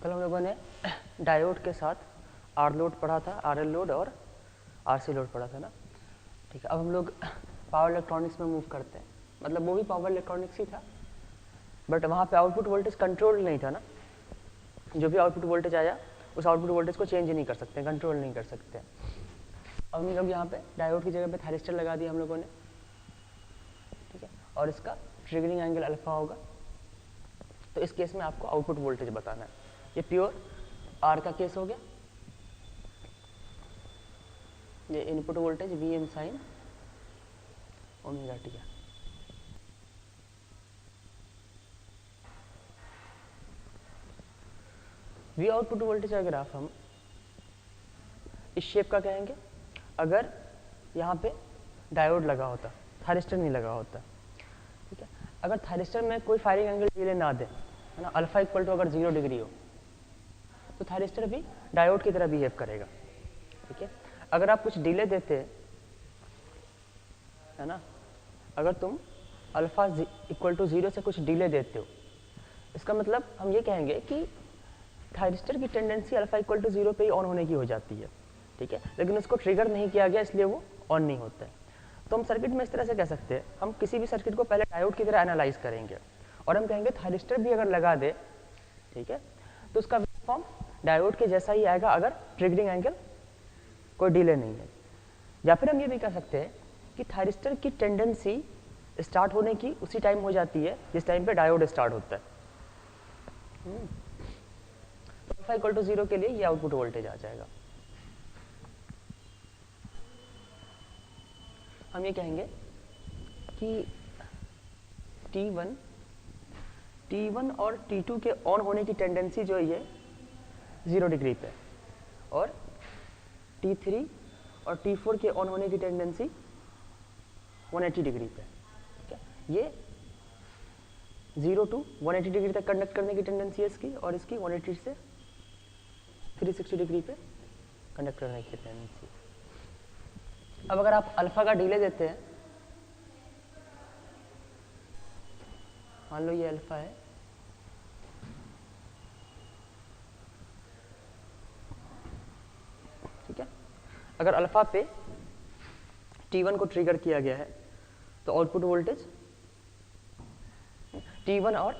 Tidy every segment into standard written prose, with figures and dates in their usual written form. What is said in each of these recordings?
कल हम लोगों ने डायोड के साथ आर लोड पढ़ा था, आर एल लोड और आर सी लोड पढ़ा था ना। ठीक है, अब हम लोग पावर इलेक्ट्रॉनिक्स में मूव करते हैं। मतलब वो भी पावर इलेक्ट्रॉनिक्स ही था, बट वहाँ पे आउटपुट वोल्टेज कंट्रोल नहीं था ना। जो भी आउटपुट वोल्टेज आया उस आउटपुट वोल्टेज को चेंज नहीं कर सकते, कंट्रोल नहीं कर सकते। अब हम लोग यहाँ पे डायोड की जगह पे थायरिस्टर लगा दिया हम लोगों ने, ठीक है, और इसका ट्रिगरिंग एंगल अल्फा होगा। तो इस केस में आपको आउटपुट वोल्टेज बताना है। ये प्योर आर का केस हो गया, ये input voltage V M sine omega T है। वी आउटपुट वोल्टेज का ग्राफ हम इस शेप का कहेंगे अगर यहाँ पे डायोड लगा होता, थायरिस्टर नहीं लगा होता। ठीक है, अगर थायरिस्टर में कोई फायरिंग एंगल डिले ना दे, है ना, अल्फा इक्वल टू अगर 0 डिग्री हो, तो थायरिस्टर भी डायोड की तरह बिहेव करेगा। ठीक है, अगर आप कुछ डिले देते, है ना, अगर तुम अल्फा इक्वल टू 0 से कुछ डिले देते हो, इसका मतलब हम ये कहेंगे कि थायरिस्टर की टेंडेंसी अल्फा इक्वल टू 0 पे ही ऑन होने की हो जाती है। ठीक है, लेकिन उसको ट्रिगर नहीं किया गया इसलिए वो ऑन नहीं होता है। तो हम सर्किट में इस तरह से कह सकते हैं, हम किसी भी सर्किट को पहले डायोड की तरह एनालाइज करेंगे और हम कहेंगे थायरिस्टर भी अगर लगा दे, ठीक है, तो उसका वेवफॉर्म डायोड के जैसा ही आएगा अगर ट्रिगरिंग एंगल कोई डिले नहीं है। या फिर हम ये भी कह सकते हैं कि थायरिस्टर की टेंडेंसी स्टार्ट होने की उसी टाइम हो जाती है जिस टाइम पे डायोड स्टार्ट होता है। अल्फा इक्वल टू 0 के लिए ये आउटपुट वोल्टेज आ जाएगा। हम ये कहेंगे कि T1 और T2 के ऑन होने की टेंडेंसी जो है ये 0 डिग्री पे, और T3 और T4 के ऑन होने की टेंडेंसी 180 डिग्री पे। ठीक है, ये 0 टू 180 डिग्री तक कंडक्ट करने की टेंडेंसी है इसकी, और इसकी 180 से 360 डिग्री पे कंडक्ट करने की टेंडेंसी। अब अगर आप अल्फा का डिले देते हैं, मान लो ये अल्फा है, ठीक है, अगर अल्फा पे T1 को ट्रिगर किया गया है तो आउटपुट वोल्टेज T1 और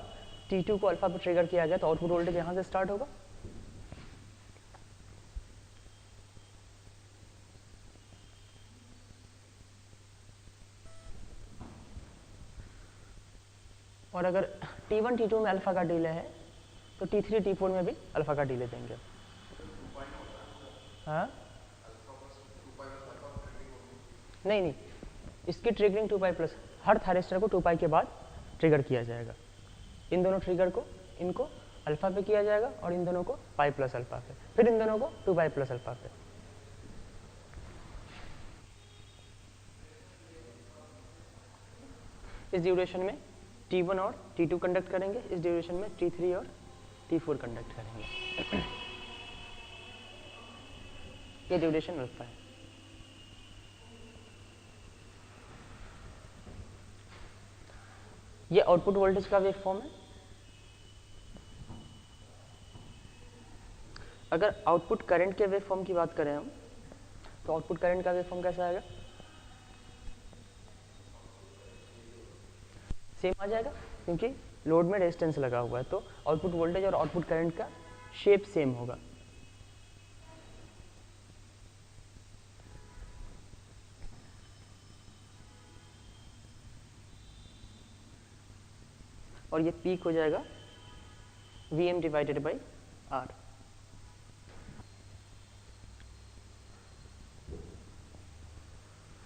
T2 को अल्फा पे ट्रिगर किया गया तो आउटपुट वोल्टेज यहां से स्टार्ट होगा। और अगर T1 T2 में अल्फा का डिले है तो T3 T4 में भी अल्फा का डिले देंगे। हाँ, नहीं, इसकी ट्रिगरिंग 2 पाई प्लस, हर थायरिस्टर को 2 पाई के बाद ट्रिगर किया जाएगा। इन दोनों ट्रिगर को, इनको अल्फा पे किया जाएगा और इन दोनों को पाई प्लस अल्फा पे, फिर इन दोनों को 2 पाई प्लस अल्फा पे। इस ड्यूरेशन में T1 और T2 कंडक्ट करेंगे, इस ड्यूरेशन में T3 और T4 कंडक्ट करेंगे। ये ड्यूरेशन अल्फा है। ये आउटपुट वोल्टेज का वेव फॉर्म है। अगर आउटपुट करंट के वेव फॉर्म की बात करें हम, तो आउटपुट करंट का वेव फॉर्म कैसा आएगा? सेम आ जाएगा, क्योंकि लोड में रेजिस्टेंस लगा हुआ है, तो आउटपुट वोल्टेज और आउटपुट करंट का शेप सेम होगा। और ये पीक हो जाएगा Vm डिवाइडेड बाई R।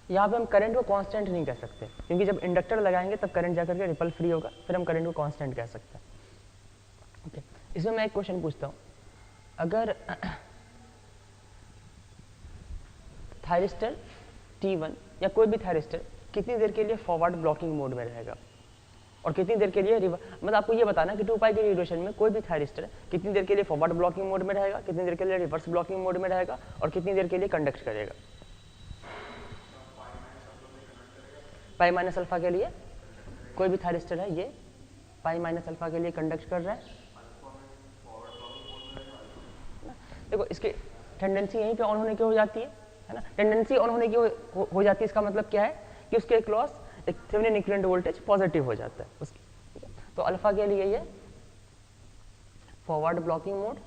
यहाँ पे हम करंट को कांस्टेंट नहीं कह सकते, क्योंकि जब इंडक्टर लगाएंगे तब करंट जाकर के रिपल फ्री होगा, फिर हम करंट को कांस्टेंट कह सकते हैं। ओके, इसमें मैं एक क्वेश्चन पूछता हूँ, अगर थायरिस्टर T1 या कोई भी थायरिस्टर कितनी देर के लिए फॉरवर्ड ब्लॉकिंग मोड में रहेगा और कितनी देर के लिए मतलब आपको ये बताना कि 2 पाई के ड्यूरेशन में कोई भी थायरिस्टर कितनी देर के लिए फॉरवर्ड ब्लॉकिंग मोड में रहेगा, कितनी देर के लिए रिवर्स ब्लॉकिंग मोड में रहेगा और कितनी देर के लिए कंडक्ट करेगा। पाई माइनस अल्फा के लिए कोई भी थायरिस्टर है, ये पाई माइनस अल्फा के लिए कंडक्ट कर रहा है, देखो इसकी टेंडेंसी यहीं पे ऑन होने की हो जाती है ना, टेंडेंसी ऑन होने की हो जाती है, इसका मतलब क्या है कि उसके अक्रॉस एक थेवेनिन इक्विवेलेंट वोल्टेज पॉजिटिव हो जाता है उसकी। तो अल्फा के लिए ये फॉरवर्ड ब्लॉकिंग मोड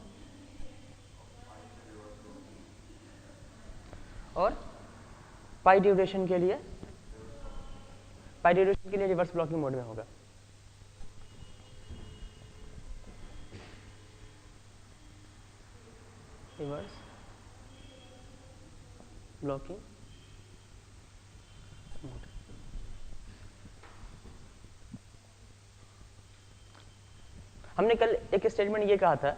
और पाई ड्यूरेशन के लिए रिवर्स ब्लॉकिंग मोड में होगा। Reverse blocking mode. हमने कल एक स्टेटमेंट ये कहा था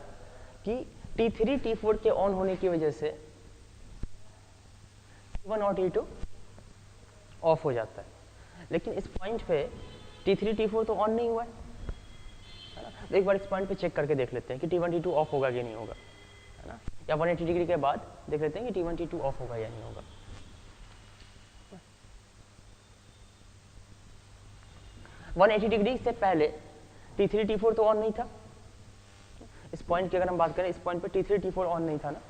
कि T3 T4 के ऑन होने की वजह से T1 और T2 ऑफ हो जाता है, लेकिन इस पॉइंट पे T3 T4 तो ऑन नहीं हुआ है ना। तो एक बार इस पॉइंट पे चेक करके देख लेते हैं कि T1 T2 ऑफ होगा कि नहीं होगा, है ना, या 180 डिग्री के बाद देख लेते हैं कि T1 T2 ऑफ होगा या नहीं होगा। 180 डिग्री से पहले T3 T4 तो ऑन नहीं था। इस पॉइंट की अगर हम बात करें, इस पॉइंट पे T3 T4 ऑन नहीं था ना,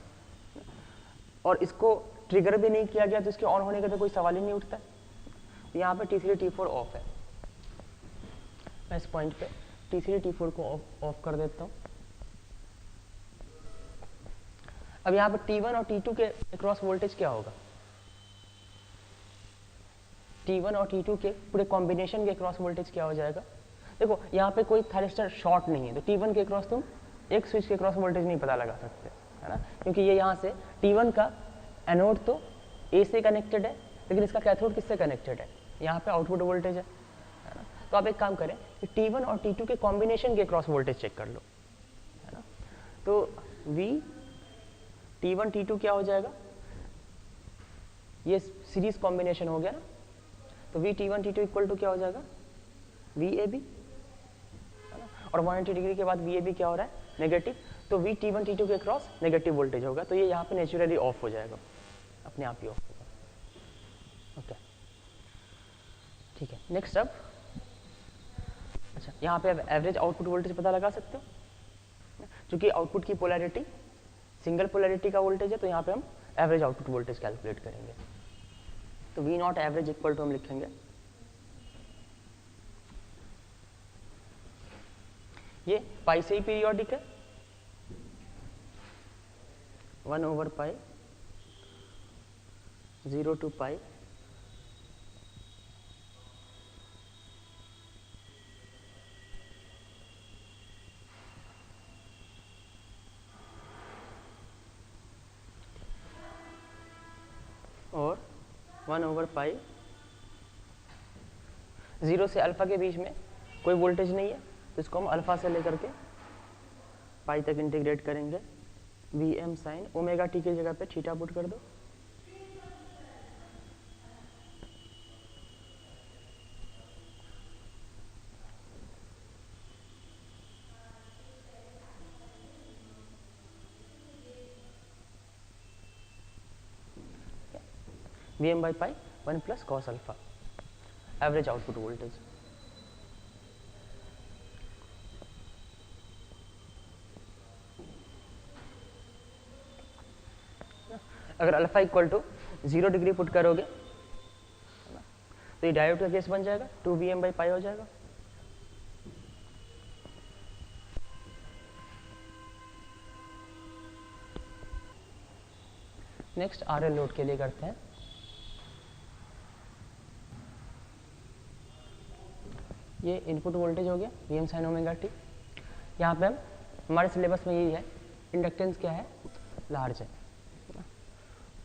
और इसको ट्रिगर भी नहीं किया गया, तो इसके ऑन होने का तो कोई सवाल ही नहीं उठता। यहाँ पे T3 T4 ऑफ है, मैं इस पॉइंट पे T3 T4 को ऑफ कर देता हूँ। अब यहाँ पे T1 और T2 के अक्रॉस वोल्टेज क्या होगा? T1 और T2 के पूरे कॉम्बिनेशन के अक्रॉस वोल्टेज क्या हो जाएगा? देखो यहाँ पे कोई थायरिस्टर शॉर्ट नहीं है, तो T1 के अक्रॉस तुम एक स्विच के अक्रॉस वोल्टेज नहीं पता लगा सकते, है ना, क्योंकि ये यहाँ से T1 का एनोड तो A से कनेक्टेड है, लेकिन इसका कैथोड किससे कनेक्टेड है? यहाँ पे आउटपुट वोल्टेज है ना। तो आप एक काम करें कि T1 और T2 के कॉम्बिनेशन के क्रॉस वोल्टेज चेक कर लो, है ना। तो V T1 T2 क्या हो जाएगा? ये सीरीज कॉम्बिनेशन हो गया ना, तो V T1 T2 equal to क्या हो जाएगा? VAB, है ना। और 180 डिग्री के बाद VAB क्या हो रहा है? नेगेटिव। तो V T1 T2 के क्रॉस नेगेटिव वोल्टेज होगा, तो ये यहाँ पे नेचुरली ऑफ हो जाएगा, अपने आप ही ऑफ होगा। ओके, ठीक है। नेक्स्ट अब अच्छा, यहाँ पे अब एवरेज आउटपुट वोल्टेज पता लगा सकते हो, क्योंकि आउटपुट की पोलैरिटी सिंगल पोलैरिटी का वोल्टेज है, तो यहाँ पे हम एवरेज आउटपुट वोल्टेज कैलकुलेट करेंगे। तो V not average equal to हम लिखेंगे ये पाई से ही पीरियोडिक है, 1/पाई 0 to पाई और 1/पाई 0 से अल्फा के बीच में कोई वोल्टेज नहीं है, तो इसको हम अल्फा से लेकर के पाई तक इंटीग्रेट करेंगे। Vm साइन ओमेगा टी की जगह पे थीटा पुट कर दो, Vm by pi 1 plus cos alpha, average output voltage. अगर alpha equal to 0 degree put करोगे तो ये डायोड का केस बन जाएगा, 2Vm बाई पाई हो जाएगा। नेक्स्ट RL लोड के लिए करते हैं। ये इनपुट वोल्टेज हो गया Vm साइन ओमेगा टी। यहाँ पे हम हमारे सिलेबस में यही है, इंडक्टेंस क्या है? लार्ज है,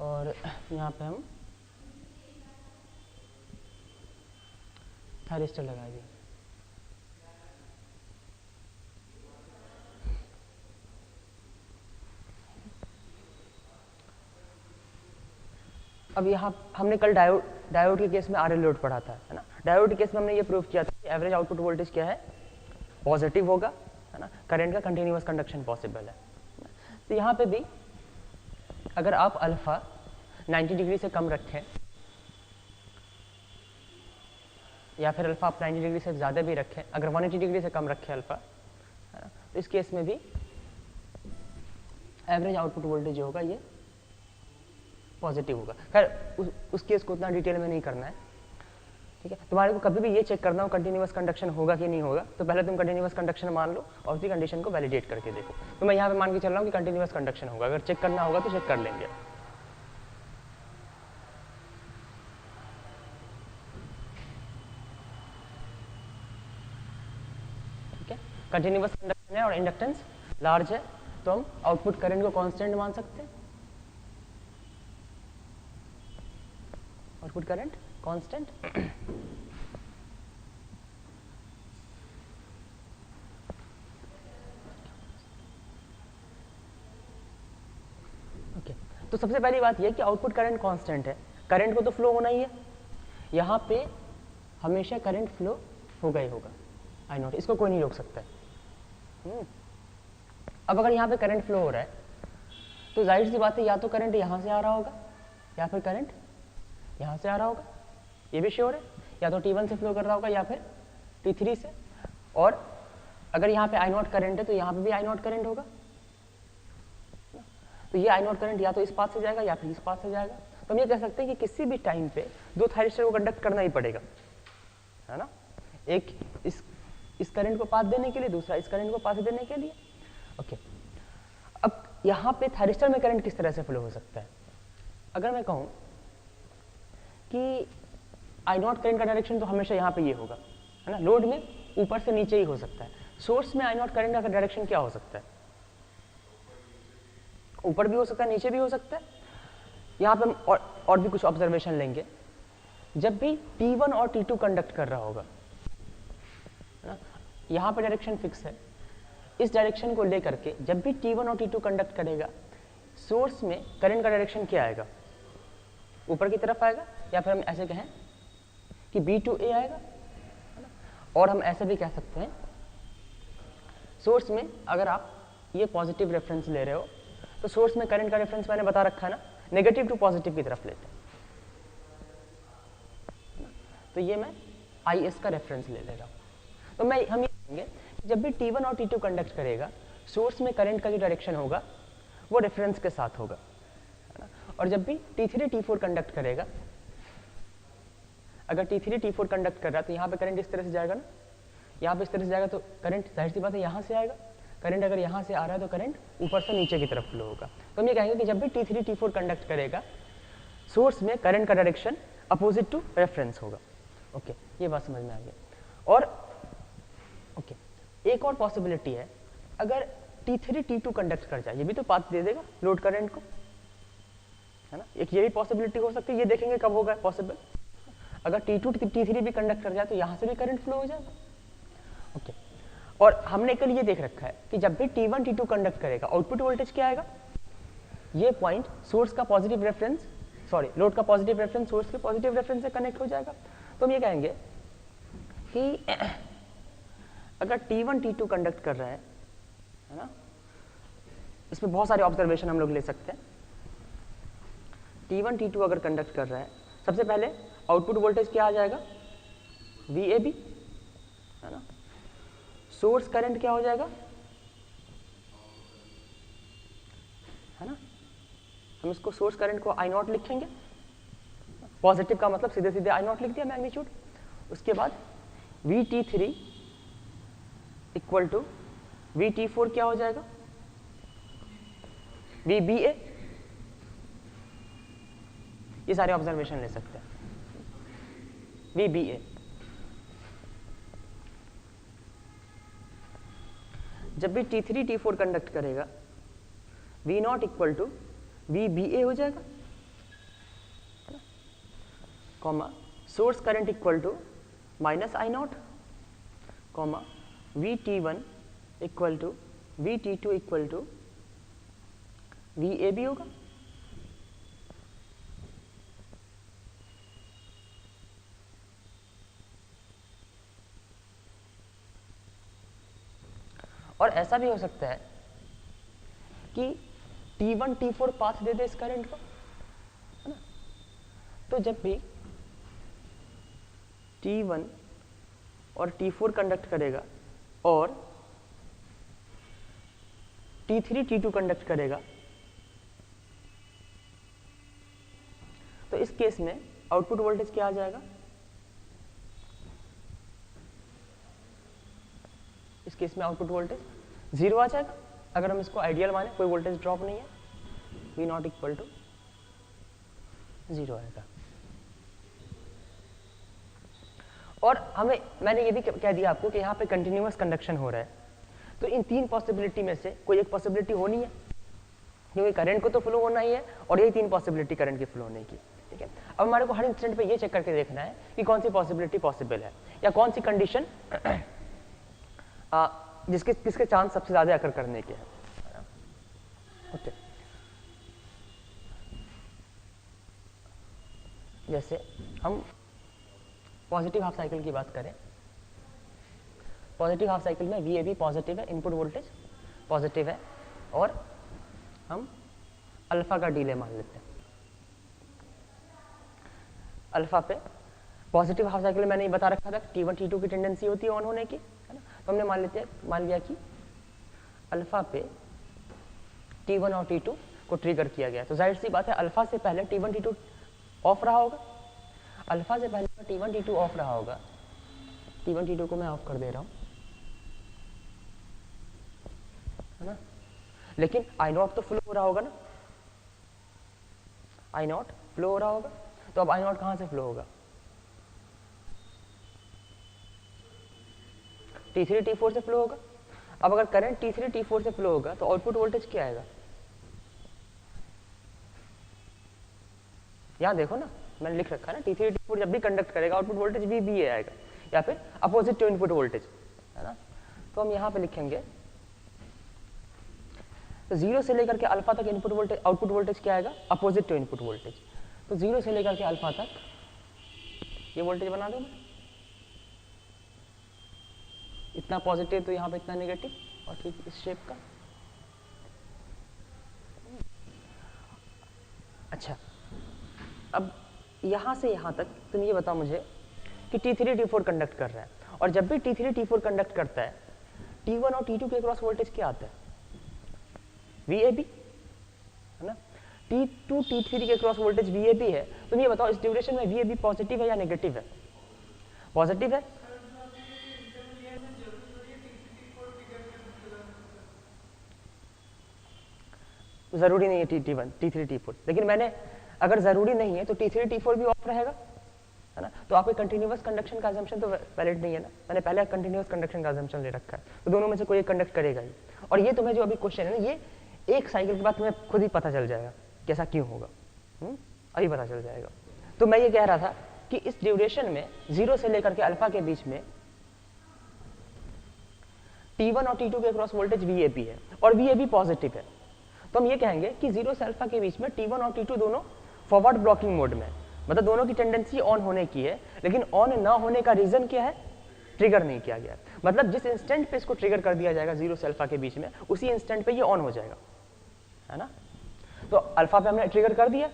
और यहाँ पे हम थायरिस्टर लगा दिए। अब यहाँ हमने कल डायोड के केस में RL लोड पढ़ा था, है ना। डायोड के केस में हमने ये प्रूव किया था कि एवरेज आउटपुट वोल्टेज क्या है? पॉजिटिव होगा, है ना, करंट का कंटिन्यूअस कंडक्शन पॉसिबल है। तो यहाँ पे भी अगर आप अल्फा 90 डिग्री से कम रखें या फिर अल्फा आप 90 डिग्री से ज़्यादा भी रखें, अगर 180 डिग्री से कम रखें अल्फा, है ना, तो इस केस में भी एवरेज आउटपुट वोल्टेज जो होगा ये पॉजिटिव होगा। खैर उस केस को उतना डिटेल में नहीं करना है, ठीक है। तुम्हारे को कभी भी ये चेक करना हो कंटिन्यूअस कंडक्शन होगा कि नहीं होगा, तो पहले तुम कंटिन्यूअस कंडक्शन मान लो और उसी कंडीशन को वैलिडेट करके देखो। तो मैं यहाँ पे मान के चल रहा हूँ कि कंटिन्यूअस कंडक्शन होगा, अगर चेक करना होगा तो चेक कर लेंगे। ठीक है, कंटिन्यूअस कंडक्शन है और इंडक्टेंस लार्ज है, तो हम आउटपुट करंट को कांस्टेंट मान सकते हैं। Output current constant. ओके, तो सबसे पहली बात यह कि आउटपुट करंट कांस्टेंट है, करंट को तो फ्लो होना ही है, यहाँ पे हमेशा करंट फ्लो होगा ही होगा, आई नोट, इसको कोई नहीं रोक सकता है। अब अगर यहाँ पे करंट फ्लो हो रहा है तो जाहिर सी बात है या तो करंट यहाँ से आ रहा होगा या फिर करंट यहाँ से आ रहा होगा, ये भी श्योर है, या तो T1 से फ्लो कर रहा होगा या फिर T3 से। और अगर यहाँ पे आई नॉट करंट है तो यहाँ पे भी आई नॉट करंट होगा, तो ये आई नॉट करंट या तो इस पाथ से जाएगा या फिर इस पाथ से जाएगा। तो हम ये कह सकते हैं कि किसी भी टाइम पे दो थायरिस्टर को कंडक्ट करना ही पड़ेगा, है ना, एक इस करंट को पाथ देने के लिए, दूसरा इस करंट को पाथ देने के लिए। ओके, अब यहाँ पे थायरिस्टर में करंट किस तरह से फ्लो हो सकता है? अगर मैं कहूँ कि आई नॉट करंट का डायरेक्शन तो हमेशा यहाँ पे ये होगा, है ना, लोड में ऊपर से नीचे ही हो सकता है। सोर्स में आई नॉट करंट का डायरेक्शन क्या हो सकता है? ऊपर भी हो सकता है, नीचे भी हो सकता है। यहाँ पे हम और भी कुछ ऑब्जर्वेशन लेंगे। जब भी T1 और T2 कंडक्ट कर रहा होगा, है ना, यहाँ पे डायरेक्शन फिक्स है, इस डायरेक्शन को लेकर के जब भी T1 और T2 कंडक्ट करेगा, सोर्स में करंट का डायरेक्शन क्या आएगा? ऊपर की तरफ आएगा, या फिर हम ऐसे कहें कि B to A आएगा, है ना। और हम ऐसे भी कह सकते हैं, सोर्स में अगर आप ये पॉजिटिव रेफरेंस ले रहे हो तो सोर्स में करंट का रेफरेंस मैंने बता रखा है ना, नेगेटिव टू पॉजिटिव की तरफ लेते हैं, तो ये मैं IS का रेफरेंस ले रहा हूँ। तो हम ये कहेंगे जब भी T1 और T2 कंडक्ट करेगा, सोर्स में करंट का जो डायरेक्शन होगा वो रेफरेंस के साथ होगा, है ना। और जब भी T3 T4 कंडक्ट करेगा, अगर T3 T4 कंडक्ट कर रहा है तो यहाँ पे करंट इस तरह से जाएगा ना, यहाँ पे इस तरह से जाएगा, तो करंट जाहिर सी बात है यहाँ से आएगा। करंट अगर यहाँ से आ रहा है तो करंट ऊपर से नीचे की तरफ फ्लो होगा। तो हम ये कहेंगे कि जब भी T3 T4 कंडक्ट करेगा, सोर्स में करंट का डायरेक्शन अपोजिट टू रेफरेंस होगा। ओके, ये बात समझ में आ गई। और ओके, एक और पॉसिबिलिटी है, अगर T3 T2 कंडक्ट कर जाए, ये भी तो पाथ दे देगा लोड करंट को, है ना, एक ये भी पॉसिबिलिटी हो सकती है। ये देखेंगे कब होगा पॉसिबल। अगर T2 T3 भी कंडक्ट कर जाए तो यहाँ से भी करंट फ्लो हो जाएगा। ओके, और हमने कल ये देख रखा है कि जब भी T1 T2 कंडक्ट करेगा, आउटपुट वोल्टेज क्या आएगा? ये पॉइंट सोर्स का पॉजिटिव रेफरेंस, सॉरी लोड का पॉजिटिव रेफरेंस सोर्स के पॉजिटिव रेफरेंस से कनेक्ट हो जाएगा। तो हम ये कहेंगे कि अगर T1 T2 कंडक्ट कर रहे हैं, है ना, इसमें बहुत सारे ऑब्जर्वेशन हम लोग ले सकते हैं। T1 T2 अगर कंडक्ट कर रहा है, सबसे पहले आउटपुट वोल्टेज क्या आ जाएगा? VAB, है ना। सोर्स करंट क्या हो जाएगा? है ना, हम इसको सोर्स करंट को I नॉट लिखेंगे, पॉजिटिव का मतलब सीधे सीधे I नॉट लिख दिया मैग्नीट्यूड। उसके बाद VT3 इक्वल टू VT4 क्या हो जाएगा? VBA। ये सारे ऑब्जर्वेशन ले सकते हैं। VBA, जब भी T3 T4 कंडक्ट करेगा, V not equal to VBA हो जाएगा, comma source current equal to minus I not, comma VT1 equal to VT2 equal to VAB होगा। और ऐसा भी हो सकता है कि T1 T4 पाथ दे दे इस करंट को, है ना। तो जब भी T1 और T4 कंडक्ट करेगा और T3 T2 कंडक्ट करेगा, तो इस केस में आउटपुट वोल्टेज क्या आ जाएगा, इस केस में आउटपुट वोल्टेज 0 आ जाएगा। अगर हम इसको आइडियल माने, कोई वोल्टेज ड्रॉप नहीं है, V नॉट इक्वल टू 0 आएगा। और मैंने ये भी कह दिया आपको कि यहाँ पे कंटिन्यूअस कंडक्शन हो रहा है, तो इन तीन पॉसिबिलिटी में से कोई एक पॉसिबिलिटी होनी है, क्योंकि करंट को तो फ्लो होना ही है और यही तीन पॉसिबिलिटी करंट की फ्लो होने की। ठीक है, अब हमारे को हर इंस्टेंट पे ये चेक करके देखना है कि कौन सी पॉसिबिलिटी पॉसिबल है या कौन सी कंडीशन किसके चांस सबसे ज्यादा अकर करने के हैं। ओके, जैसे हम पॉजिटिव हाफ साइकिल की बात करें, पॉजिटिव हाफ साइकिल में VAB पॉजिटिव है, इनपुट वोल्टेज पॉजिटिव है, और हम अल्फा का डिले मान लेते हैं। अल्फा पे पॉजिटिव हाफ साइकिल में मैंने ये बता रखा था T1 T2 की टेंडेंसी होती है ऑन होने की, है ना। तो हमने मान लिया कि अल्फा पे T1 और T2 को ट्रिगर किया गया, तो जाहिर सी बात है अल्फा से पहले T1 T2 ऑफ रहा होगा, अल्फा से पहले T1 T2 ऑफ रहा होगा। T1 T2 को मैं ऑफ कर दे रहा हूं, है ना, लेकिन I नॉट तो फ्लो हो रहा होगा ना, I नॉट फ्लो हो रहा होगा। तो अब I नॉट कहां से फ्लो होगा, T3 T4 से फ्लो होगा। अब अगर करंट T3 T4 से फ्लो होगा तो आउटपुट वोल्टेज क्या आएगा, यहां देखो ना, मैंने लिख रखा है ना, T3 T4 जब भी कंडक्ट करेगा आउटपुट वोल्टेज VB आएगा, या फिर अपोजिट टू इनपुट वोल्टेज, है ना। तो हम यहां पे लिखेंगे, तो 0 से लेकर के अल्फा तक इनपुट वोल्टेज, आउटपुट वोल्टेज क्या आएगा, अपोजिट टू इनपुट वोल्टेज। तो 0 से लेकर के अल्फा तक ये वोल्टेज बना दो, इतना पॉजिटिव तो यहाँ पे इतना नेगेटिव, और ठीक इस शेप का। अच्छा, अब यहाँ से यहाँ तक तुम ये बताओ मुझे कि T3 T4 कंडक्ट कर रहा है, और जब भी T3 T4 कंडक्ट करता है T1 और T2 के क्रॉस वोल्टेज क्या आता है, VAB, है ना। T2 T3 के क्रॉस वोल्टेज VAB है। तुम ये बताओ इस ड्यूरेशन में VAB पॉजिटिव है या नेगेटिव है, पॉजिटिव है। जरूरी नहीं है T1 T3 T4, लेकिन मैंने अगर जरूरी नहीं है तो T3 T4 भी ऑफ रहेगा, है ना। तो आपके कंटिन्यूअस कंडक्शन का अजम्पशन तो वैलिड नहीं है ना, मैंने पहले कंटिन्यूअस कंडक्शन का अजम्पशन ले रखा है, तो दोनों में से कोई एक कंडक्ट करेगा ही। और ये तुम्हें जो अभी क्वेश्चन है ना, ये एक साइकिल के बाद तुम्हें खुद ही पता चल जाएगा कैसा क्यों होगा, अभी पता चल जाएगा। तो मैं ये कह रहा था कि इस ड्यूरेशन में 0 से लेकर के अल्फा के बीच में T1 और T2 के क्रॉस वोल्टेज VAB है और VAB पॉजिटिव है। तो हम ये कहेंगे कि 0 से अल्फा के बीच में T1 और T2 दोनों फॉरवर्ड ब्लॉकिंग मोड में, मतलब दोनों की टेंडेंसी ऑन होने की है, लेकिन ऑन ना होने का रीजन क्या है, ट्रिगर नहीं किया गया। मतलब जिस इंस्टेंट पे इसको ट्रिगर कर दिया जाएगा 0 से अल्फा के बीच में, उसी इंस्टेंट पे ये ऑन हो जाएगा, है ना। तो अल्फा पे हमने ट्रिगर कर दिया,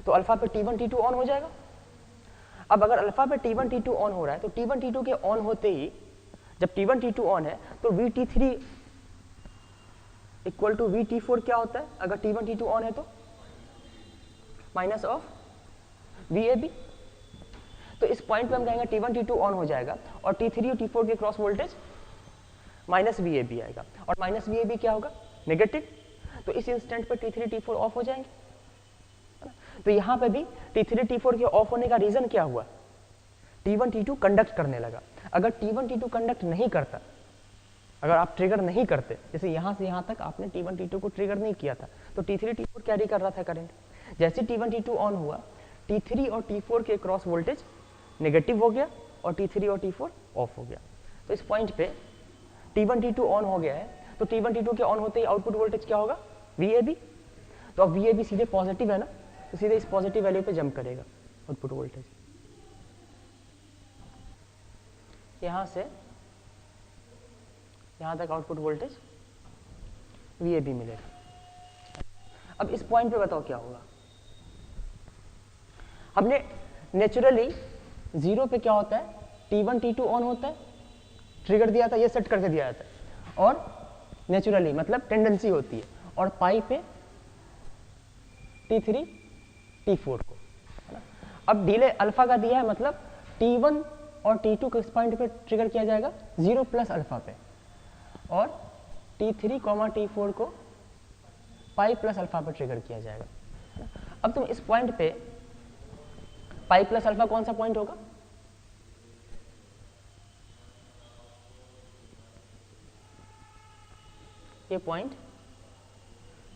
तो अल्फा पे T1 T2 ऑन हो जाएगा। अब अगर अल्फा पे T1 T2 ऑन हो रहा है, तो T1 T2 के ऑन होते ही, जब T1 T2 ऑन है तो VT3 इक्वल टू VT4 क्या होता है, अगर T1 T2 ऑन है तो माइनस ऑफ VAB। तो इस पॉइंट पे हम कहेंगे T1 T2 ऑन हो जाएगा और T3 और T4 के क्रॉस वोल्टेज माइनस VAB आएगा, और माइनस VAB क्या होगा, नेगेटिव। तो इस इंस्टेंट पे T3 T4 ऑफ हो जाएंगे, है ना। तो यहाँ पे भी T3 T4 के ऑफ होने का रीजन क्या हुआ, T1 T2 कंडक्ट करने लगा। अगर T1 T2 कंडक्ट नहीं करता, अगर आप ट्रिगर नहीं करते, जैसे यहाँ से यहाँ तक आपने T1 T2 को ट्रिगर नहीं किया था, तो T3 T4 कैरी कर रहा था करंट। जैसे T1 T2 ऑन हुआ, T3 और T4 के क्रॉस वोल्टेज नेगेटिव हो गया और T3 और T4 ऑफ हो गया। तो इस पॉइंट पे T1 T2 ऑन हो गया है, तो T1 T2 के ऑन होते ही आउटपुट वोल्टेज क्या होगा, VAB। तो अब VAB सीधे पॉजिटिव है ना, तो सीधे इस पॉजिटिव वैल्यू पे जंप करेगा आउटपुट वोल्टेज, यहाँ से यहाँ तक आउटपुट वोल्टेज VAB मिलेगा। अब इस पॉइंट पे बताओ क्या होगा। हमने नेचुरली 0 पे क्या होता है, T1 T2 ऑन होता है, ट्रिगर दिया था, ये सेट करके दिया जाता है, और नेचुरली मतलब टेंडेंसी होती है, और पाई पे T3 T4 को, है ना। अब डिले अल्फा का दिया है, मतलब T1 और T2 किस पॉइंट पे ट्रिगर किया जाएगा, 0 प्लस अल्फा पे, और T3, T4 को पाई प्लस अल्फा पे ट्रिगर किया जाएगा। अब तुम इस पॉइंट पे पाई प्लस अल्फा कौन सा पॉइंट होगा, ये पॉइंट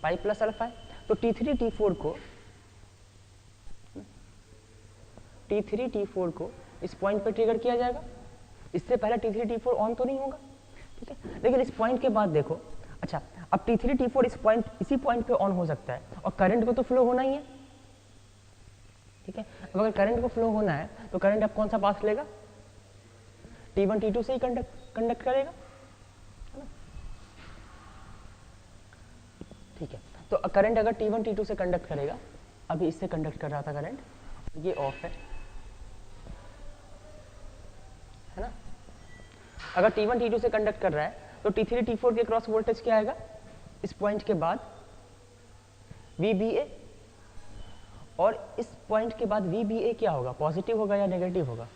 पाई प्लस अल्फा है। तो T3 T4 को इस पॉइंट पे ट्रिगर किया जाएगा। इससे पहले T3 T4 ऑन तो नहीं होगा, ठीक है, लेकिन इस पॉइंट के बाद देखो, अच्छा अब T3 T4 इसी पॉइंट पे ऑन हो सकता है, और करंट को तो फ्लो होना ही है, ठीक है। अब अगर करंट को फ्लो होना है तो करंट अब कौन सा पास लेगा, T1 T2 से ही कंडक्ट करेगा, है ना, ठीक है। तो करंट अगर T1 T2 से कंडक्ट करेगा, अभी इससे कंडक्ट कर रहा था करंट, ये ऑफ है ना। अगर T1 T2 से कंडक्ट कर रहा है तो T3 T4 के क्रॉस वोल्टेज क्या आएगा, इस पॉइंट के बाद VBA, और इस पॉइंट के बाद VBA क्या होगा, पॉजिटिव होगा या नेगेटिव होगा,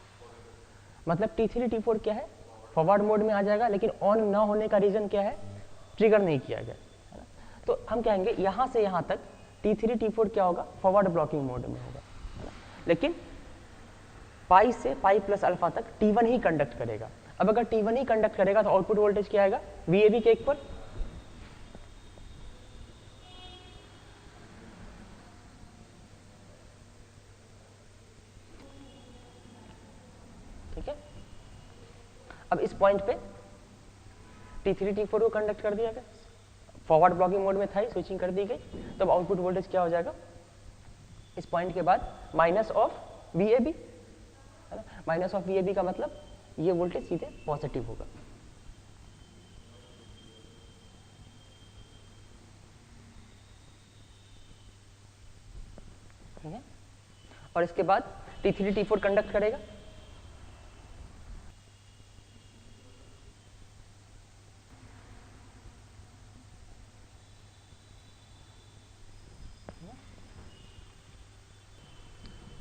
मतलब T3 T4 क्या है, फॉरवर्ड मोड में आ जाएगा, लेकिन ऑन ना होने का रीजन क्या है, ट्रिगर नहीं किया गया, है ना। तो हम कहेंगे यहाँ से यहाँ तक T3 T4 क्या होगा, फॉरवर्ड ब्लॉकिंग मोड में होगा, है ना? लेकिन पाई से पाई प्लस अल्फा तक T1 ही कंडक्ट करेगा। अब अगर T1 ही कंडक्ट करेगा तो आउटपुट वोल्टेज क्या आएगा, VAB के इक्वल, ठीक है। अब इस पॉइंट पे T3 T4 को कंडक्ट कर दिया गया, फॉरवर्ड ब्लॉकिंग मोड में था, स्विचिंग कर दी गई, तब आउटपुट वोल्टेज क्या हो जाएगा, इस पॉइंट के बाद माइनस ऑफ VAB, है ना। माइनस ऑफ VAB का मतलब ये वोल्टेज सीधे पॉजिटिव होगा, ठीक है। और इसके बाद T3 T4 कंडक्ट करेगा,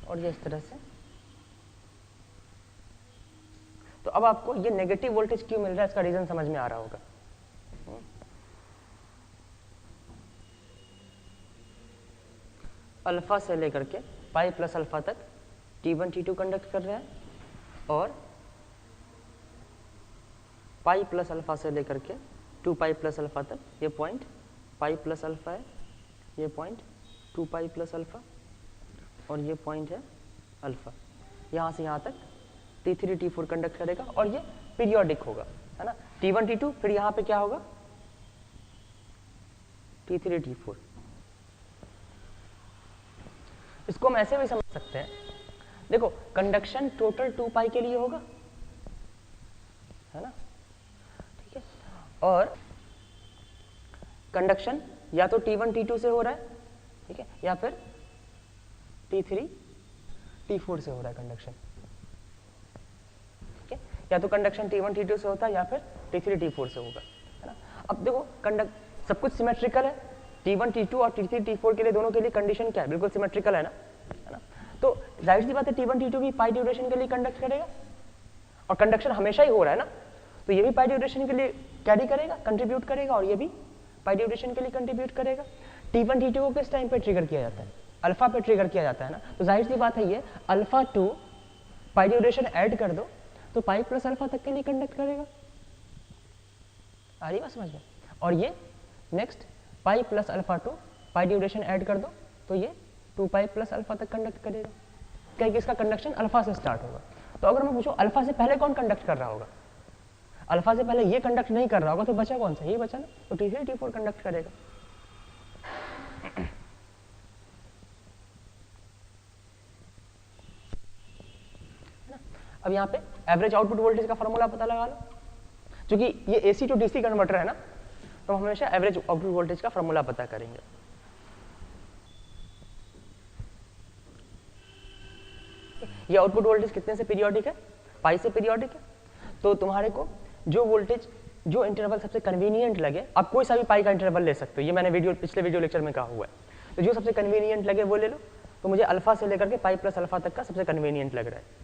और ये इस तरह से। तो अब आपको ये नेगेटिव वोल्टेज क्यों मिल रहा है, इसका रीजन समझ में आ रहा होगा। अल्फा से लेकर के पाई प्लस अल्फा तक T1 T2 कंडक्ट कर रहा है, और पाई प्लस अल्फा से लेकर के 2 पाई प्लस अल्फा तक ये पॉइंट पाई प्लस अल्फा है, ये पॉइंट 2 पाई प्लस अल्फा, और ये पॉइंट है अल्फा। यहाँ से यहाँ तक T3 T4 कंडक्ट करेगा, और ये पीरियोडिक होगा, है ना। T1 T2, फिर यहाँ पे क्या होगा, T3 T4। इसको हम ऐसे भी समझ सकते हैं, देखो कंडक्शन टोटल 2 पाई के लिए होगा, है ना, ठीक है, और कंडक्शन या तो T1 T2 से हो रहा है, ठीक है, या फिर T3 T4 से हो रहा है कंडक्शन, ठीक है, या तो कंडक्शन T1 T2 से होता है या फिर T3 T4 से होगा, है ना। अब देखो सब कुछ सिमेट्रिकल है, T1 T2 और T3 T4 के लिए, दोनों के लिए कंडीशन क्या है, बिल्कुल सिमेट्रिकल है ना, तो जाहिर सी बात है T1 T2 भी पाई ड्यूरेशन के लिए कंडक्ट करेगा, और कंडक्शन हमेशा ही हो रहा है ना, तो ये भी पाई ड्यूरेशन के लिए कैरी करेगा, कंट्रीब्यूट करेगा, और ये भी पाई ड्यूरेशन के लिए कंट्रीब्यूट करेगा। T1 T2 को किस टाइम पे ट्रिगर किया जाता है, अल्फा पे ट्रिगर किया जाता है ना, तो जाहिर सी बात है ये alpha two pi duration add कर दो तो पाई प्लस अल्फा तक के लिए कंडक्ट करेगा, आ रही बात समझ में। और ये next pi plus alpha two pi duration add कर दो तो ये 2 पाई प्लस अल्फा तक कंडक्ट करेगा, क्योंकि इसका कंडक्शन अल्फा से स्टार्ट होगा। तो अगर मैं पूछूं अल्फा से पहले कौन कंडक्ट कर रहा होगा, अल्फा से पहले ये कंडक्ट नहीं कर रहा होगा, तो बचा कौन सा, ये बचा ना, तो T3 T4 कंडक्ट करेगा। अब यहाँ पे एवरेज आउटपुट वोल्टेज का फॉर्मूला पता लगा लो, क्योंकि ये AC टू DC कन्वर्टर है ना, तो हम हमेशा एवरेज आउटपुट वोल्टेज का फॉर्मूला पता करेंगे। ये आउटपुट वोल्टेज कितने से पीरियोडिक है, पाई से पीरियोडिक है। तो तुम्हारे को जो वोल्टेज, जो इंटरवल सबसे कन्वीनियंट लगे, आप कोई सा भी पाई का इंटरवल ले सकते हो, ये मैंने पिछले वीडियो लेक्चर में कहा हुआ है, तो जो सबसे कन्वीनियंट लगे वो ले लो। तो मुझे अल्फा से लेकर के पाई प्लस अल्फा तक का सबसे कन्वीनियंट लग रहा है।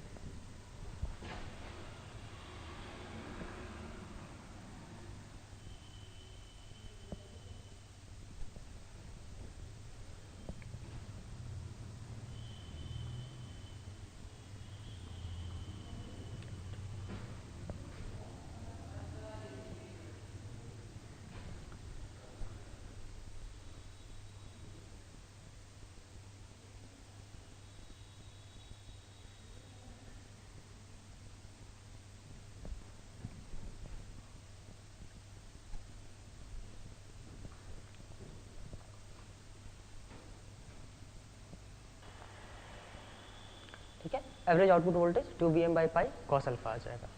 ठीक है, average output voltage 2Vm by pi cos alpha आ जाएगा।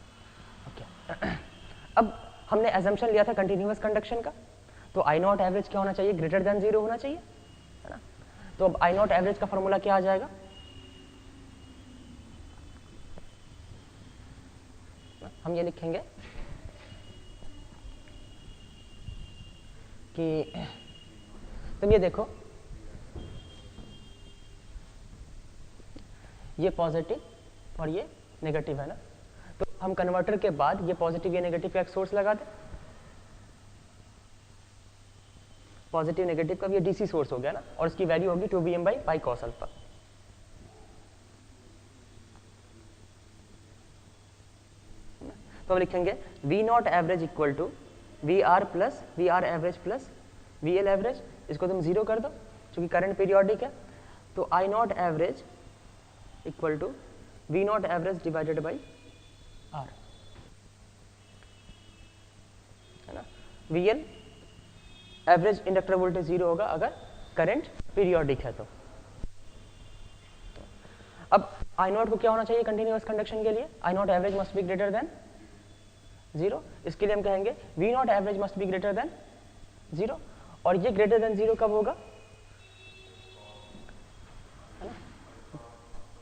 ओके अब हमने एजम्पशन लिया था कंटिन्यूअस कंडक्शन का, तो आई नॉट एवरेज क्या होना चाहिए, ग्रेटर देन 0 होना चाहिए, है ना। तो अब आई नॉट एवरेज का फॉर्मूला क्या आ जाएगा, हम ये लिखेंगे कि तुम ये देखो, ये पॉजिटिव और ये नेगेटिव है ना, तो हम कन्वर्टर के बाद ये पॉजिटिव ये नेगेटिव का एक सोर्स लगा दें, पॉजिटिव नेगेटिव का ये डीसी सोर्स हो गया ना, और इसकी वैल्यू होगी 2Vm by pi cos alpha. तो हम लिखेंगे V not average equal to V R plus V R average plus V L average, इसको तुम 0 कर दो क्योंकि करंट पीरियोडिक है, तो I naught average equal to V not average divided by R, है ना। V L average inductor voltage 0 होगा अगर करंट पीरियोडिक है तो। अब आई नॉट को क्या होना चाहिए कंटिन्यूअस कंडक्शन के लिए, I naught average must be greater than 0, इसके लिए हम कहेंगे V not average must be greater than 0, और ये ग्रेटर देन 0 कब होगा,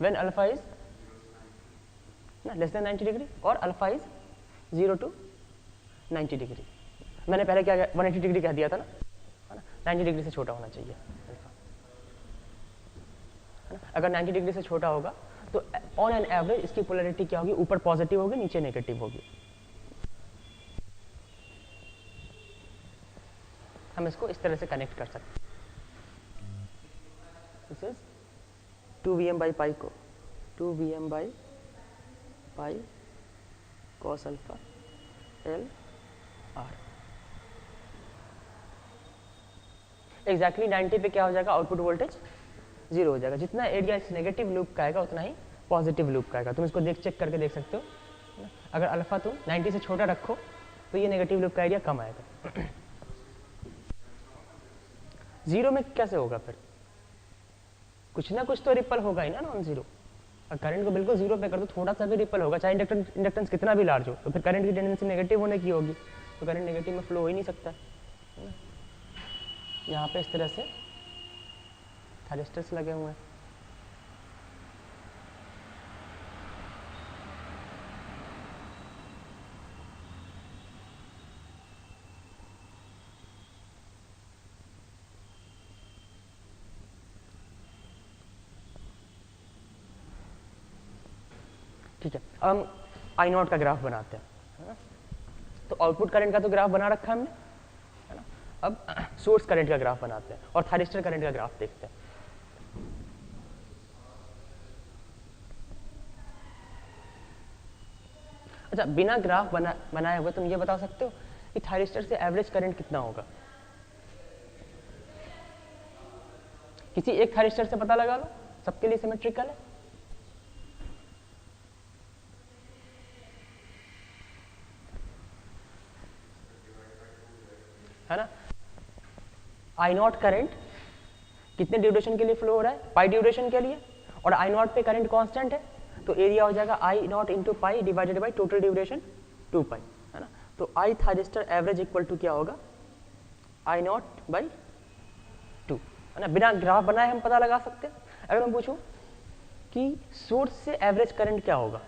when alpha is less than 90 degree और अल्फा इज 0 to 90 डिग्री। मैंने पहले क्या 180 डिग्री कह दिया था ना, है ना, 90 डिग्री से छोटा होना चाहिए अल्फा, है ना। अगर 90 डिग्री से छोटा होगा तो ऑन एन एवरेज इसकी पोलैरिटी क्या होगी, ऊपर पॉजिटिव होगी नीचे नेगेटिव होगी। हम इसको इस तरह से कनेक्ट कर सकते हैं, दिस इज 2Vm बाई पाई को 2Vm by pi cos alpha L R. Exactly 90 पे क्या हो जाएगा, आउटपुट वोल्टेज 0 हो जाएगा। जितना एरिया इस नेगेटिव लूप का आएगा उतना ही पॉजिटिव लूप का आएगा। तुम इसको चेक करके देख सकते हो, अगर अल्फा तुम 90 से छोटा रखो तो ये नेगेटिव लूप का एरिया कम आएगा। 0 में कैसे होगा फिर, कुछ ना कुछ तो रिपल होगा ही ना नॉन जीरो। और करंट को बिल्कुल 0 पे कर दो, थोड़ा सा भी रिपल होगा, चाहे इंडक्टेंस कितना भी लार्ज हो, तो फिर करंट की टेंडेंसी नेगेटिव होने की होगी, तो करंट नेगेटिव में फ्लो हो ही नहीं सकता। यहाँ पे इस तरह से थायरिस्टर्स लगे हुए हैं। ठीक है, अब हम आई नॉट का ग्राफ बनाते हैं। तो आउटपुट करंट का तो ग्राफ बना रखा है हमने, है ना। अब सोर्स करंट का ग्राफ बनाते हैं और थायरिस्टर करंट का ग्राफ देखते हैं। अच्छा, बिना ग्राफ बनाए हुए तुम ये बता सकते हो कि थायरिस्टर से एवरेज करंट कितना होगा? किसी एक थायरिस्टर से पता लगा लो, सबके लिए सिमेट्रिकल है ना। आई नॉट करंट कितने ड्यूरेशन के लिए फ्लो हो रहा है, पाई ड्यूरेशन के लिए, और आई नॉट पे करंट कांस्टेंट है, तो एरिया हो जाएगा I naught into pi divided by total duration 2 pi, है ना। तो I thyristor average equal to क्या होगा, आई नॉट बाई 2, है ना। बिना ग्राफ बनाए हम पता लगा सकते हैं। अगर मैं पूछूं कि सोर्स से एवरेज करंट क्या होगा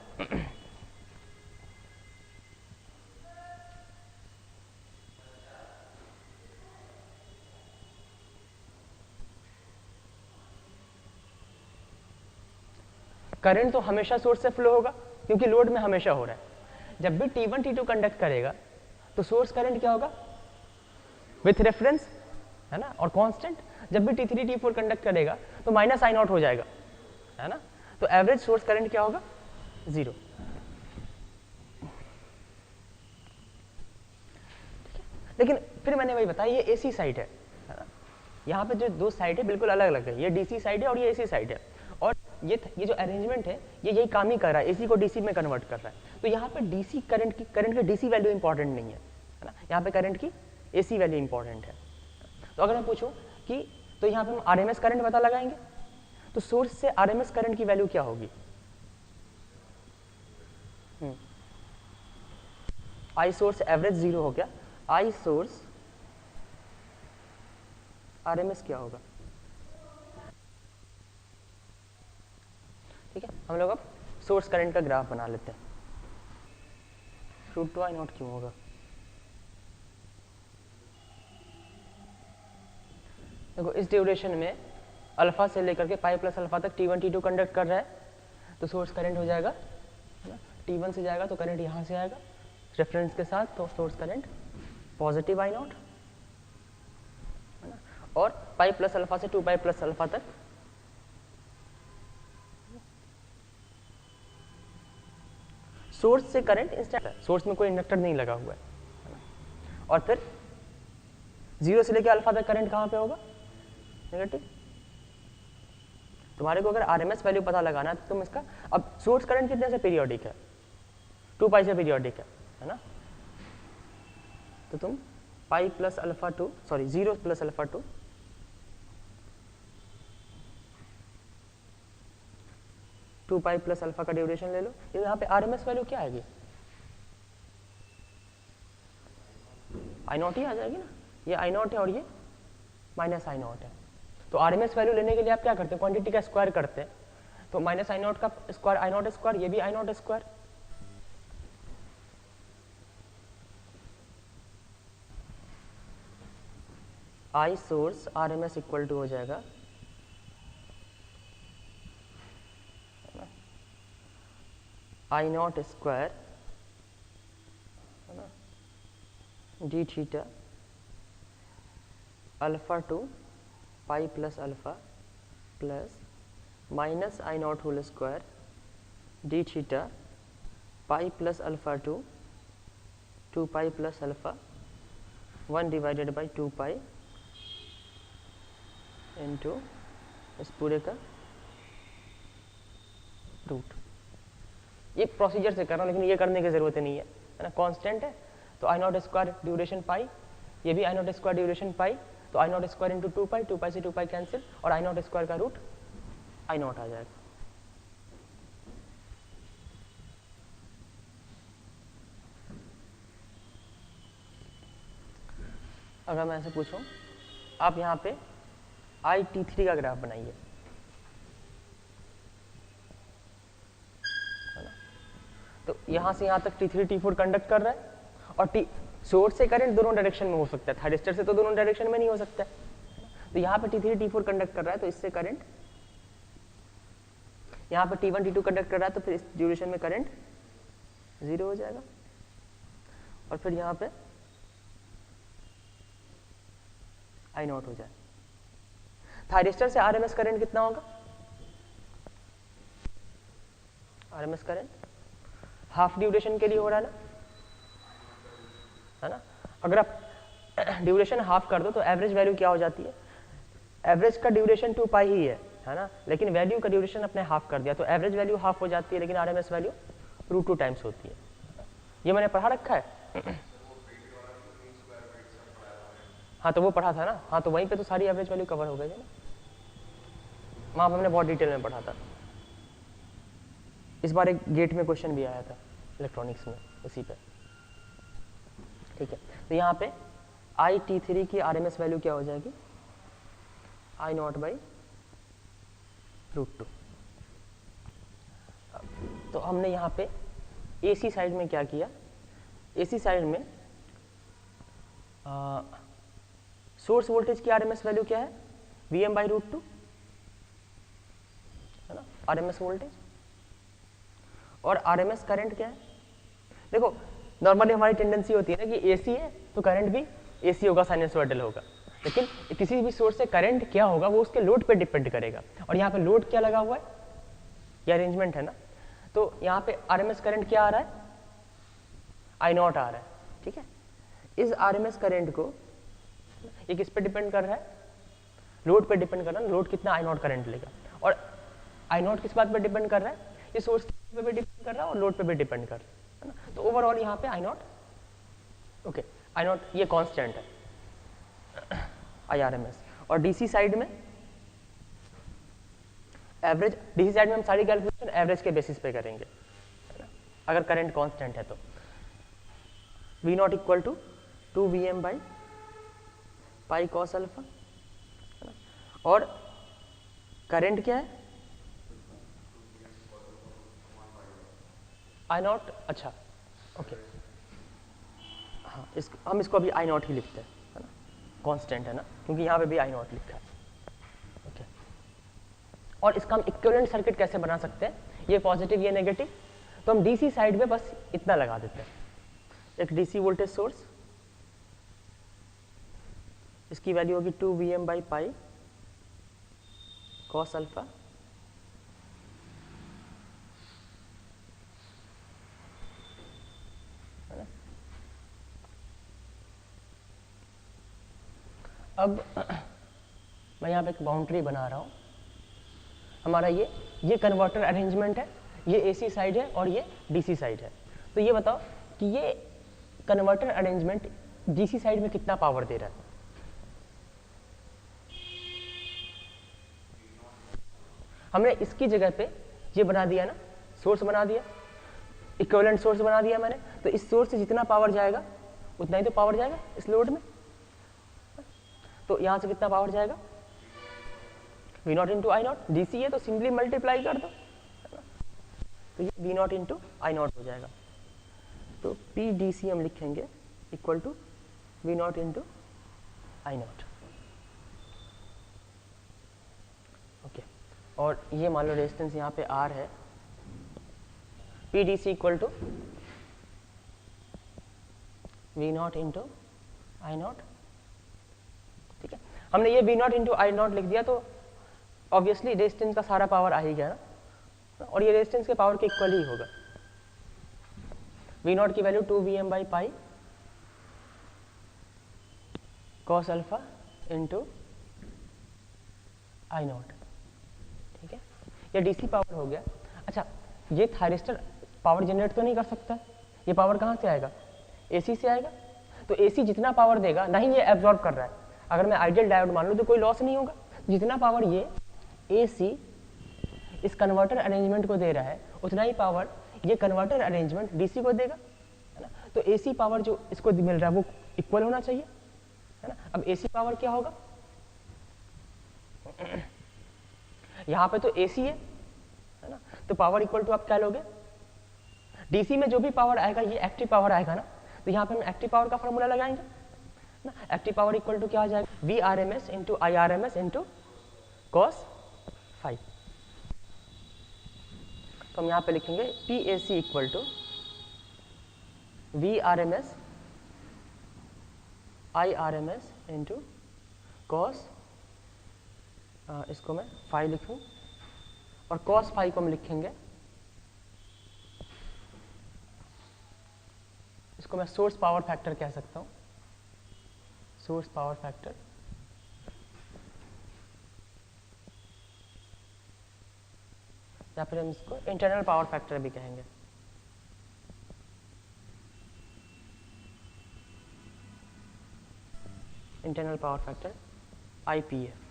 करंट तो हमेशा सोर्स से फ्लो होगा क्योंकि लोड में हमेशा हो रहा है। जब भी T1 T2 कंडक्ट करेगा तो सोर्स करंट क्या होगा, विथ रेफरेंस, है ना, और कांस्टेंट। जब भी T3 T4 कंडक्ट करेगा तो माइनस I0 हो जाएगा, है ना, तो एवरेज सोर्स करंट क्या होगा, 0। लेकिन फिर मैंने वही बताया, ये AC साइड है ना, यहाँ पे जो दो साइड है बिल्कुल अलग अलग है, ये DC साइड है और ये AC साइड है। और ये जो अरेंजमेंट है ये यही काम ही कर रहा है, AC को DC में कन्वर्ट कर रहा है। तो यहाँ पे DC करंट की DC वैल्यू इंपॉर्टेंट नहीं है ना, यहाँ पे करंट की AC वैल्यू इंपॉर्टेंट है। तो अगर मैं पूछूं कि तो यहाँ पे हम RMS करंट पता लगाएंगे, तो सोर्स से RMS करंट की वैल्यू क्या होगी, I सोर्स एवरेज 0 हो गया, I सोर्स RMS क्या होगा। ठीक है, हम लोग अब सोर्स करंट का ग्राफ बना लेते हैं। √2I0 क्यों होगा, देखो इस ड्यूरेशन में अल्फा से लेकर के पाई प्लस अल्फा तक T1 T2 कंडक्ट कर रहा है, तो सोर्स करंट हो जाएगा, T1 से जाएगा तो करंट यहाँ से आएगा रेफरेंस के साथ, तो सोर्स करंट पॉजिटिव I0, है ना, और पाई प्लस अल्फा से 2 पाई प्लस अल्फा तक सोर्स से करंट इंस्टेंट है, सोर्स में कोई इंडक्टर नहीं लगा हुआ है ना, और फिर 0 से लेकर अल्फा तक करंट कहाँ पे होगा, नेगेटिव। तुम्हारे को अगर RMS वैल्यू पता लगाना है तो तुम इसका, अब सोर्स करंट कितने से पीरियोडिक है, 2 पाई से पीरियोडिक है ना, तो तुम पाई plus alpha 2 sorry 0 plus alpha 2 2 pi plus alpha का ड्यूरेशन ले लो, ये यहाँ पे RMS वैल्यू क्या आएगी, I0 ही आ जाएगी ना, ये I0 है और ये माइनस I0 है। तो RMS वैल्यू लेने के लिए आप क्या करते हैं, क्वांटिटी का स्क्वायर करते हैं, तो माइनस I0 का स्क्वायर I0 स्क्वायर, ये भी I0 square, I source RMS equal to हो जाएगा I0 स्क्वायर, है ना, D theta alpha 2 pi plus alpha plus minus I0 whole square D theta pi plus alpha 2 pi plus alpha 1 divided by 2 pi into इस पूरे का root. ये procedure से कर रहा हूँ लेकिन ये करने की जरूरत नहीं है ना, कांस्टेंट है तो I0 स्क्वायर ड्यूरेशन पाई, ये भी I0 स्क्वायर ड्यूरेशन पाई, तो I0 स्क्वायर इंटू 2 पाई से 2 पाई कैंसिल, और I0 स्क्वायर का रूट I0 आ जाएगा। अगर मैं ऐसे पूछूं, आप यहाँ पे I-T3 का ग्राफ बनाइए, है ना, तो यहाँ से यहाँ तक T3 T4 कंडक्ट कर रहा है, और सोर्स से करंट दोनों डायरेक्शन में हो सकता है, थायरिस्टर से तो दोनों डायरेक्शन में नहीं हो सकता है, तो यहाँ पे T3 T4 कंडक्ट कर रहा है, तो इससे करंट, यहाँ पे T1 T2 कंडक्ट कर रहा है, तो फिर इस ड्यूरेशन में करंट 0 हो जाएगा, और फिर यहाँ पे I0 हो जाए। थायरिस्टर से RMS करंट कितना होगा, RMS करंट हाफ ड्यूरेशन के लिए हो रहा है ना, अगर आप ड्यूरेशन हाफ कर दो तो एवरेज वैल्यू क्या हो जाती है, एवरेज का ड्यूरेशन 2 पाई ही है ना, लेकिन वैल्यू का ड्यूरेशन अपने हाफ कर दिया तो एवरेज वैल्यू हाफ हो जाती है, लेकिन RMS वैल्यू √2 टाइम्स होती है। ये मैंने पढ़ा रखा है हाँ तो वो पढ़ा था ना, हाँ तो वहीं पे तो सारी एवरेज वैल्यू कवर हो गई है ना, वहाँ पर हमने बहुत डिटेल में पढ़ा था। इस बार एक गेट में क्वेश्चन भी आया था इलेक्ट्रॉनिक्स में उसी पे, ठीक है। तो यहाँ पे I-T3 की RMS वैल्यू क्या हो जाएगी, I0 बाई √2। तो हमने यहाँ पे AC साइड में क्या किया, AC साइड में सोर्स वोल्टेज की RMS वैल्यू क्या है, Vm बाई √2, है ना, RMS वोल्टेज, और आरएमएस करंट क्या है? देखो नॉर्मली हमारी टेंडेंसी होती है ना कि एसी है तो करंट भी एसी होगा, साइनसॉइडल होगा, लेकिन किसी भी सोर्स से करंट क्या होगा वो उसके लोड पे डिपेंड करेगा। और यहाँ पे लोड क्या लगा हुआ है, ये अरेंजमेंट है ना, तो यहाँ पे आरएमएस करंट क्या आ रहा है, आई नॉट आ रहा है, ठीक है। इस आरएमएस करंट को ये किस पे डिपेंड कर रहा है, लोड पे डिपेंड कर रहा है, लोड कितना आई नॉट करंट लेगा। और आई नॉट किस बात पे डिपेंड कर रहा है, ये सोर्स पे भी डिपेंड कर रहा है और लोड पे भी डिपेंड कर रहा है ना। तो ओवरऑल यहाँ पे आई नॉट, ओके, आई नॉट ये कांस्टेंट है आई आर एम एस। और डीसी साइड में एवरेज, डीसी साइड में हम सारी कैलकुलेशन एवरेज के बेसिस पे करेंगे, है ना, अगर करंट कांस्टेंट है तो। V not equal to 2Vm by pi cos alpha, और करंट क्या है, आई नॉट, अच्छा ओके, हाँ हम इसको अभी आई नॉट ही लिखते हैं, है ना, कांस्टेंट है ना, क्योंकि यहाँ पे भी आई नॉट लिखा है, ओके। और इसका हम इक्विवेलेंट सर्किट कैसे बना सकते हैं, ये पॉजिटिव ये नेगेटिव, तो हम डीसी साइड में बस इतना लगा देते हैं, एक डीसी वोल्टेज सोर्स, इसकी वैल्यू होगी 2Vm by pi cos alpha, अब मैं यहाँ पे एक बाउंड्री बना रहा हूँ, हमारा ये कन्वर्टर अरेंजमेंट है, ये एसी साइड है और ये डीसी साइड है। तो ये बताओ कि ये कन्वर्टर अरेंजमेंट डीसी साइड में कितना पावर दे रहा है। हमने इसकी जगह पे ये बना दिया ना, सोर्स बना दिया, इक्विवेलेंट सोर्स बना दिया मैंने, तो इस सोर्स से जितना पावर जाएगा उतना ही तो पावर जाएगा इस लोड में। तो यहाँ से कितना पावर जाएगा, V not into I not, DC है तो सिंपली मल्टीप्लाई कर दो, तो ये V not into I not हो जाएगा। तो P DC हम लिखेंगे equal to V not into I not, okay. और ये मान लो रेजिस्टेंस यहाँ पे R है, P DC equal to V not into I not, ठीक है। हमने ये V not into I not लिख दिया तो ऑब्वियसली रेजिस्टेंस का सारा पावर आ ही गया ना, और ये रेजिस्टेंस के पावर के इक्वल ही होगा। V नॉट की value 2Vm by pi cos alpha into I not, ठीक है। ये डीसी पावर हो गया। अच्छा, ये थायरिस्टर पावर जनरेट तो नहीं कर सकता, ये पावर कहाँ से आएगा, एसी से आएगा। तो एसी जितना पावर देगा ना ही ये एब्जॉर्ब कर रहा है, अगर मैं आइडियल डायोड मान लूँ तो कोई लॉस नहीं होगा। जितना पावर ये एसी इस कन्वर्टर अरेंजमेंट को दे रहा है उतना ही पावर ये कन्वर्टर अरेंजमेंट डीसी को देगा, है ना। तो एसी पावर जो इसको मिल रहा है वो इक्वल होना चाहिए, है ना। अब एसी पावर क्या होगा, यहाँ पे तो एसी है ना, तो पावर इक्वल टू आप क्या लोगे, डीसी में जो भी पावर आएगा ये एक्टिव पावर आएगा ना, तो यहाँ पे हम एक्टिव पावर का फॉर्मूला लगाएंगे ना। एक्टिव पावर इक्वल टू क्या आ जाएगा, V R M S into I R M S into cos phi. तो हम यहाँ पे लिखेंगे P A C equal to V R M S I R M S into cos, इसको मैं 5 लिखूँ, और कॉस 5 को हम लिखेंगे, इसको मैं सोर्स पावर फैक्टर कह सकता हूँ, सोर्स पावर फैक्टर, या फिर हम इसको इंटरनल पावर फैक्टर भी कहेंगे। Internal power factor IPF।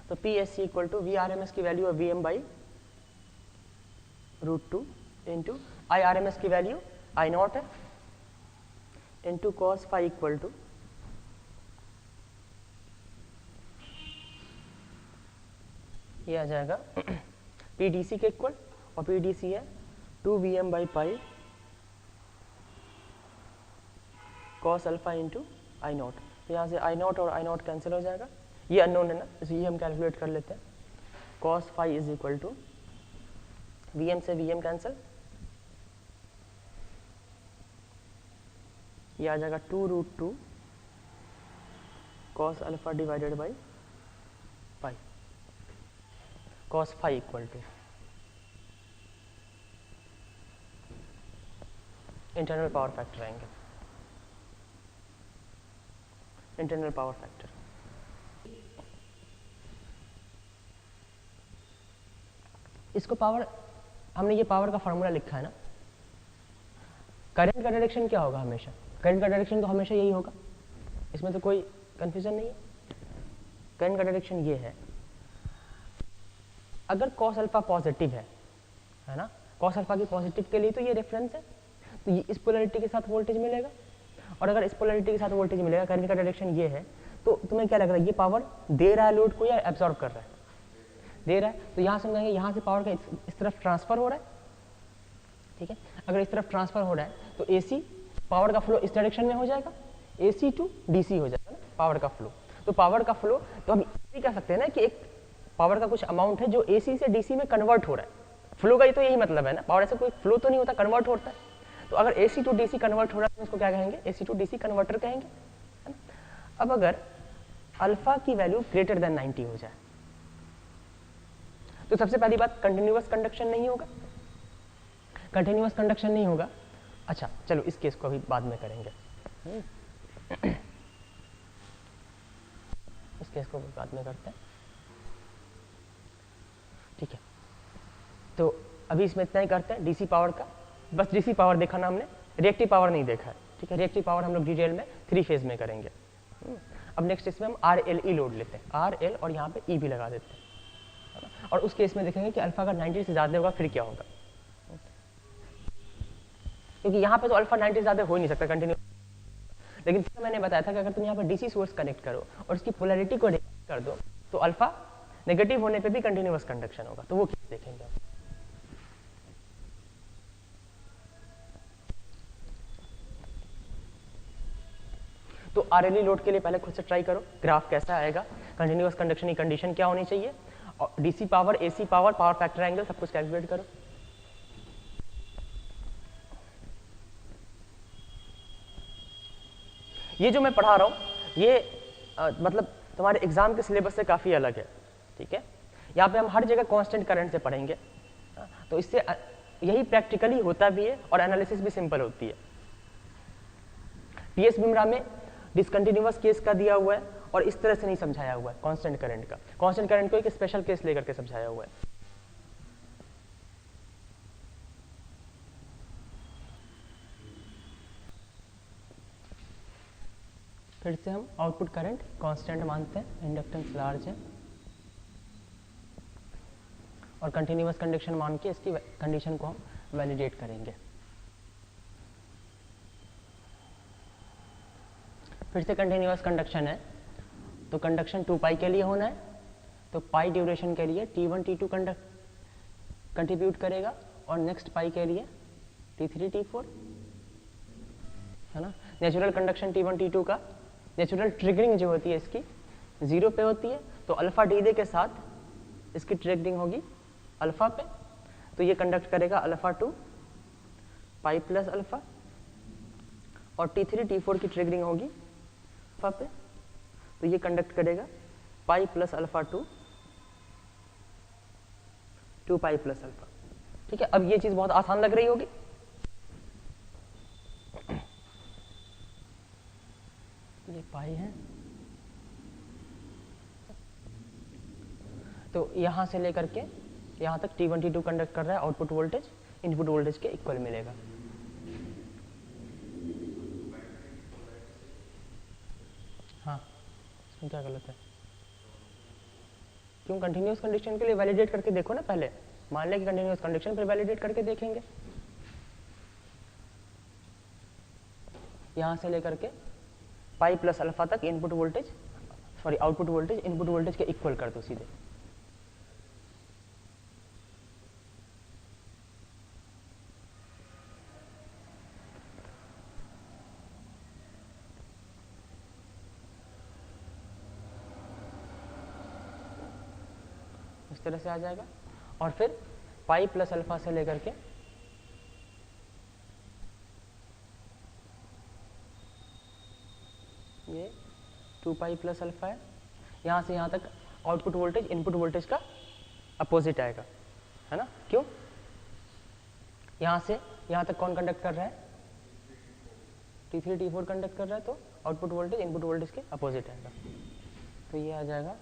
तो PSC इक्वल टू VRMS की वैल्यू है VM बाई √2 इंटू IRMS की वैल्यू I नॉट है into cos phi equal to ये आ जाएगा PDC के इक्वल, और PDC है 2VM by pi cos alpha into I not. तो यहाँ से आई नॉट और आई नॉट कैंसिल हो जाएगा, ये अननोन है ना, इसलिए हम कैलकुलेट कर लेते हैं। Cos phi is equal to Vm से Vm कैंसिल, ये आ जाएगा 2√2 cos alpha divided by pi, cos phi equal to internal power factor आएंगे, इंटरनल पावर फैक्टर। इसको पावर, हमने ये पावर का फार्मूला लिखा है ना, करंट का डायरेक्शन क्या होगा हमेशा, करंट का डायरेक्शन तो हमेशा यही होगा, इसमें तो कोई कंफ्यूजन नहीं है। करंट का डायरेक्शन ये है, अगर कॉस अल्फा पॉजिटिव है ना, कॉस अल्फा की पॉजिटिव के लिए तो ये रेफरेंस है, तो ये इस पोलैरिटी के साथ वोल्टेज मिलेगा, और अगर इस पोलैरिटी के साथ वोल्टेज मिलेगा, करंट का डायरेक्शन ये है, तो तुम्हें क्या लग रहा है, ये पावर दे रहा है लोड को या एब्जॉर्ब कर रहा है, दे रहा है, तो यहाँ से हम कहेंगे यहाँ से पावर का इस तरफ ट्रांसफर हो रहा है, ठीक है। अगर इस तरफ ट्रांसफर हो रहा है तो AC पावर का फ्लो इस डायरेक्शन में हो जाएगा, AC टू DC हो जाएगा ना पावर का फ्लो। तो पावर का फ्लो, तो हम ये कह सकते हैं ना कि एक पावर का कुछ अमाउंट है जो AC से DC में कन्वर्ट हो रहा है, फ्लो का ही तो यही मतलब है ना, पावर ऐसे कोई फ्लो तो नहीं होता, कन्वर्ट होता है। तो अगर AC टू DC कन्वर्ट हो रहा है तो इसको क्या कहेंगे, AC टू DC कन्वर्टर कहेंगे, है ना। अब अगर अल्फा की वैल्यू ग्रेटर देन 90 हो जाए तो सबसे पहली बात कंटिन्यूअस कंडक्शन नहीं होगा, कंटिन्यूअस कंडक्शन नहीं होगा। अच्छा चलो इस केस को अभी बाद में करेंगे, इस केस को बाद में करते हैं, ठीक है। तो अभी इसमें इतना ही करते हैं डीसी पावर का, बस डीसी पावर देखा ना हमने, रिएक्टिव पावर नहीं देखा है, ठीक है। रिएक्टिव पावर हम लोग डिटेल में 3 फेज में करेंगे। अब नेक्स्ट इसमें हम RLE लोड लेते हैं, RL और यहाँ पे E भी लगा देते हैं, और उस केस में देखेंगे कि अल्फा का 90 से ज़्यादा होगा फिर क्या होगा, क्योंकि यहाँ पे तो अल्फा 90 से ज़्यादा हो ही नहीं सकता कंटिन्यू। लेकिन फिर मैंने बताया था कि अगर तुम यहाँ पर डीसी सोर्स कनेक्ट करो और उसकी पोलैरिटी को रिवर्स कर दो तो अल्फा नेगेटिव होने पे भी कंटिन्यूअस कंडक्शन होगा, तो वो केस देखेंगे। तो RLE लोड के लिए पहले खुद से ट्राई करो, ग्राफ कैसा आएगा, कंटिन्यूअस कंडक्शन की कंडीशन क्या होनी चाहिए, और DC power, AC power, power factor angle सब कुछ कैलकुलेट करो। ये जो मैं पढ़ा रहा हूँ ये मतलब तुम्हारे एग्जाम के सिलेबस से काफ़ी अलग है, ठीक है। यहाँ पे हम हर जगह कांस्टेंट करंट से पढ़ेंगे, तो इससे यही प्रैक्टिकली होता भी है और एनालिसिस भी सिंपल होती है। PS बिमरा में डिसकंटिन्यूअस केस का दिया हुआ है और इस तरह से नहीं समझाया हुआ है कांस्टेंट करंट का, कांस्टेंट करंट को एक स्पेशल केस लेकर के समझाया हुआ है। फिर से हम आउटपुट करंट कांस्टेंट मानते हैं, इंडक्टेंस लार्ज है, और कंटिन्यूअस कंडक्शन मान के इसकी कंडीशन को हम वैलिडेट करेंगे। फिर से कंटिन्यूअस कंडक्शन है तो कंडक्शन 2 पाई के लिए होना है, तो पाई ड्यूरेशन के लिए T1 T2 कंट्रीब्यूट करेगा और नेक्स्ट पाई के लिए T3 T4, है ना। नेचुरल कंडक्शन T1 T2 का नेचुरल ट्रिगरिंग जो होती है इसकी 0 पे होती है, तो अल्फा डी के साथ इसकी ट्रिगरिंग होगी अल्फा पे, तो ये कंडक्ट करेगा अल्फा टू पाई प्लस अल्फा, और T3 T4 की ट्रिगरिंग होगी अल्फा पे, तो ये कंडक्ट करेगा पाई प्लस अल्फा टू पाई प्लस अल्फा, ठीक है। अब ये चीज बहुत आसान लग रही होगी, ये पाई है, तो यहां से लेकर के यहां तक T1 T2 कंडक्ट कर रहा है, आउटपुट वोल्टेज इनपुट वोल्टेज के इक्वल मिलेगा। हाँ इसमें क्या गलत है, क्यों, कंटिन्यूअस कंडीशन के लिए वैलिडेट करके देखो ना, पहले मान लें कि कंटिन्यूअस कंडीशन फिर वैलिडेट करके देखेंगे। यहां से लेकर के पाई प्लस अल्फा तक input voltage, sorry output voltage input voltage के इक्वल कर दो सीधे। इस तरह से आ जाएगा। और फिर पाई प्लस अल्फा से लेकर के ये 2 पाई प्लस अल्फा है, यहाँ से यहाँ तक आउटपुट वोल्टेज इनपुट वोल्टेज का अपोजिट आएगा, है ना? क्यों? यहाँ से यहाँ तक कौन कंडक्ट कर रहा है? T3 T4 कंडक्ट कर रहा है, तो आउटपुट वोल्टेज इनपुट वोल्टेज के अपोजिट आएगा। तो ये आ जाएगा,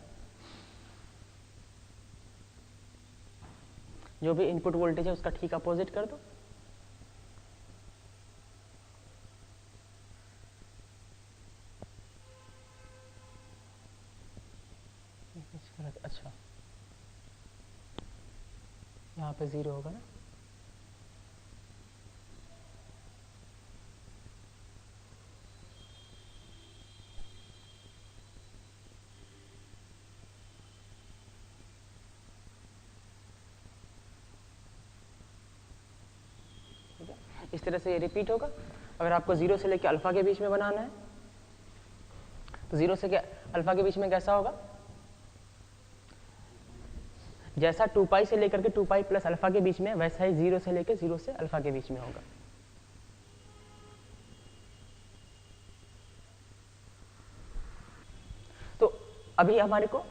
जो भी इनपुट वोल्टेज है उसका ठीक अपोजिट कर दो। अच्छा, यहाँ पे 0 होगा ना? इस तरह से ये रिपीट होगा। अगर आपको 0 से लेकर अल्फा के बीच में बनाना है तो 0 से अल्फा के बीच में कैसा होगा? जैसा 2 पाई से लेकर के 2 पाई प्लस अल्फा के बीच में, वैसा ही 0 से लेकर 0 से अल्फा के बीच में होगा। तो अभी हमारे को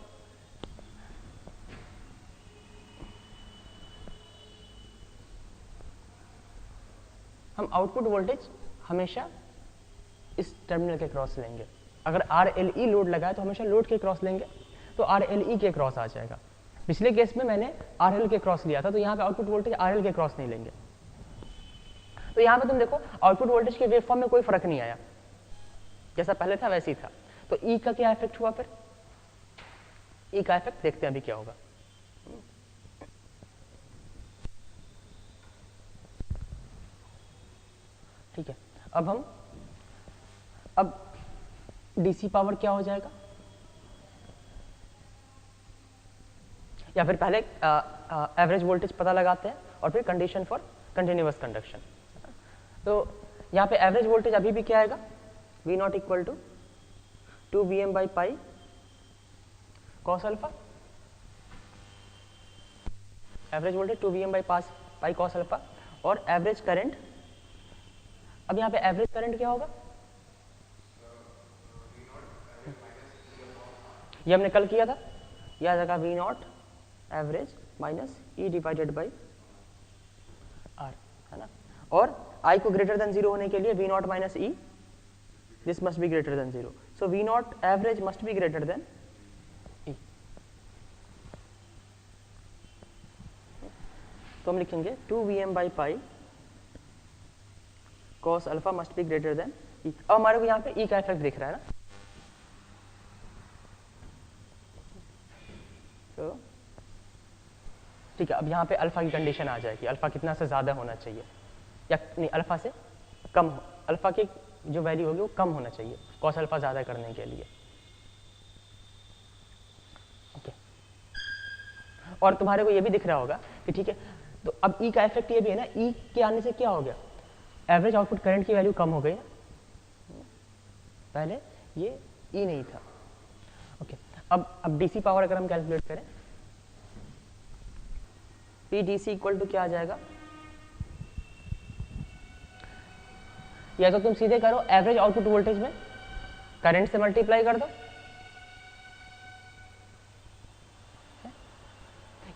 हम आउटपुट वोल्टेज हमेशा इस टर्मिनल के क्रॉस लेंगे। अगर RLE लोड लगा है तो हमेशा लोड के क्रॉस लेंगे, तो RLE के क्रॉस आ जाएगा। पिछले केस में मैंने RL के क्रॉस लिया था, तो यहाँ पे आउटपुट वोल्टेज RL के क्रॉस नहीं लेंगे। तो यहाँ पे तुम देखो आउटपुट वोल्टेज के वेव फॉर्म में कोई फर्क नहीं आया, जैसा पहले था वैसे ही था। तो E का क्या इफेक्ट हुआ? फिर E का इफेक्ट देखते हैं अभी क्या होगा। ठीक है, अब DC पावर क्या हो जाएगा? या फिर पहले एवरेज वोल्टेज पता लगाते हैं और फिर कंडीशन फॉर कंटिन्यूअस कंडक्शन। तो यहाँ पे एवरेज वोल्टेज अभी भी क्या आएगा? V not equal to 2Vm by pi cos alpha. Average voltage 2Vm by pi cos alpha. और एवरेज करंट, अब यहाँ पे एवरेज करंट क्या होगा? ये हमने कल किया था, यह आ जाएगा V not average minus E divided by R, है ना? और I को ग्रेटर देन 0 होने के लिए V not minus E, this must be greater than 0, so V not average must be greater then E। तो हम लिखेंगे 2Vm by pi cos alpha must be greater then E। अब हमारे को यहाँ पे E का इफेक्ट दिख रहा है ना? तो ठीक है, अब यहाँ पे अल्फा की कंडीशन आ जाएगी। अल्फा कितना से ज़्यादा होना चाहिए, या नहीं अल्फा से कम, अल्फा की जो वैल्यू होगी वो कम होना चाहिए कॉस अल्फा ज़्यादा करने के लिए। ओके, और तुम्हारे को ये भी दिख रहा होगा कि ठीक है, तो अब ई का इफेक्ट ये भी है ना, ई के आने से क्या हो गया? एवरेज आउटपुट करंट की वैल्यू कम हो गई ना, पहले ये ई नहीं था। ओके, अब डीसी पावर अगर हम कैलकुलेट करें, P D C equal to क्या आ जाएगा? या तो तुम सीधे करो एवरेज आउटपुट वोल्टेज में करंट से मल्टीप्लाई कर दो,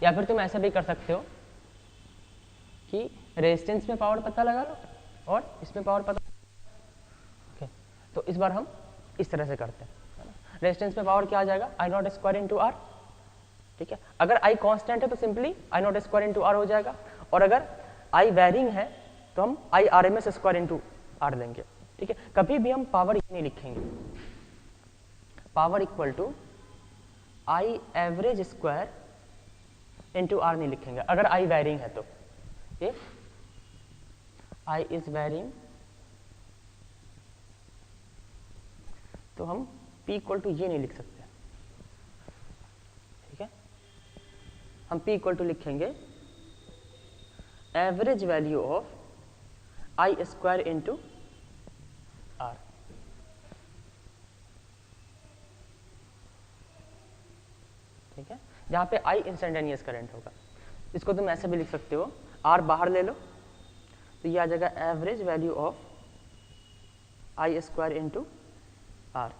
या फिर तुम ऐसा भी कर सकते हो कि रेजिस्टेंस में पावर पता लगा लो और इसमें पावर पता। ओके, तो इस बार हम इस तरह से करते हैं। रेजिस्टेंस में पावर क्या आ जाएगा? I not square into R. ठीक है, अगर आई कांस्टेंट है तो simply I not square into R हो जाएगा, और अगर आई वेरिंग है तो हम I R M S square into R लेंगे। ठीक है, कभी भी हम पावर नहीं लिखेंगे, power equal to I average square into R नहीं लिखेंगे अगर आई वेरिंग है तो। इफ आई इज वेरिंग तो हम P इक्वल टू ये नहीं लिख सकते। ठीक है, हम P इक्वल टू लिखेंगे average value of I square into R. ठीक है, जहाँ पे I इंस्टेंटेनियस करंट होगा। इसको तुम ऐसे भी लिख सकते हो, R बाहर ले लो तो ये आ जाएगा average value of I square into R।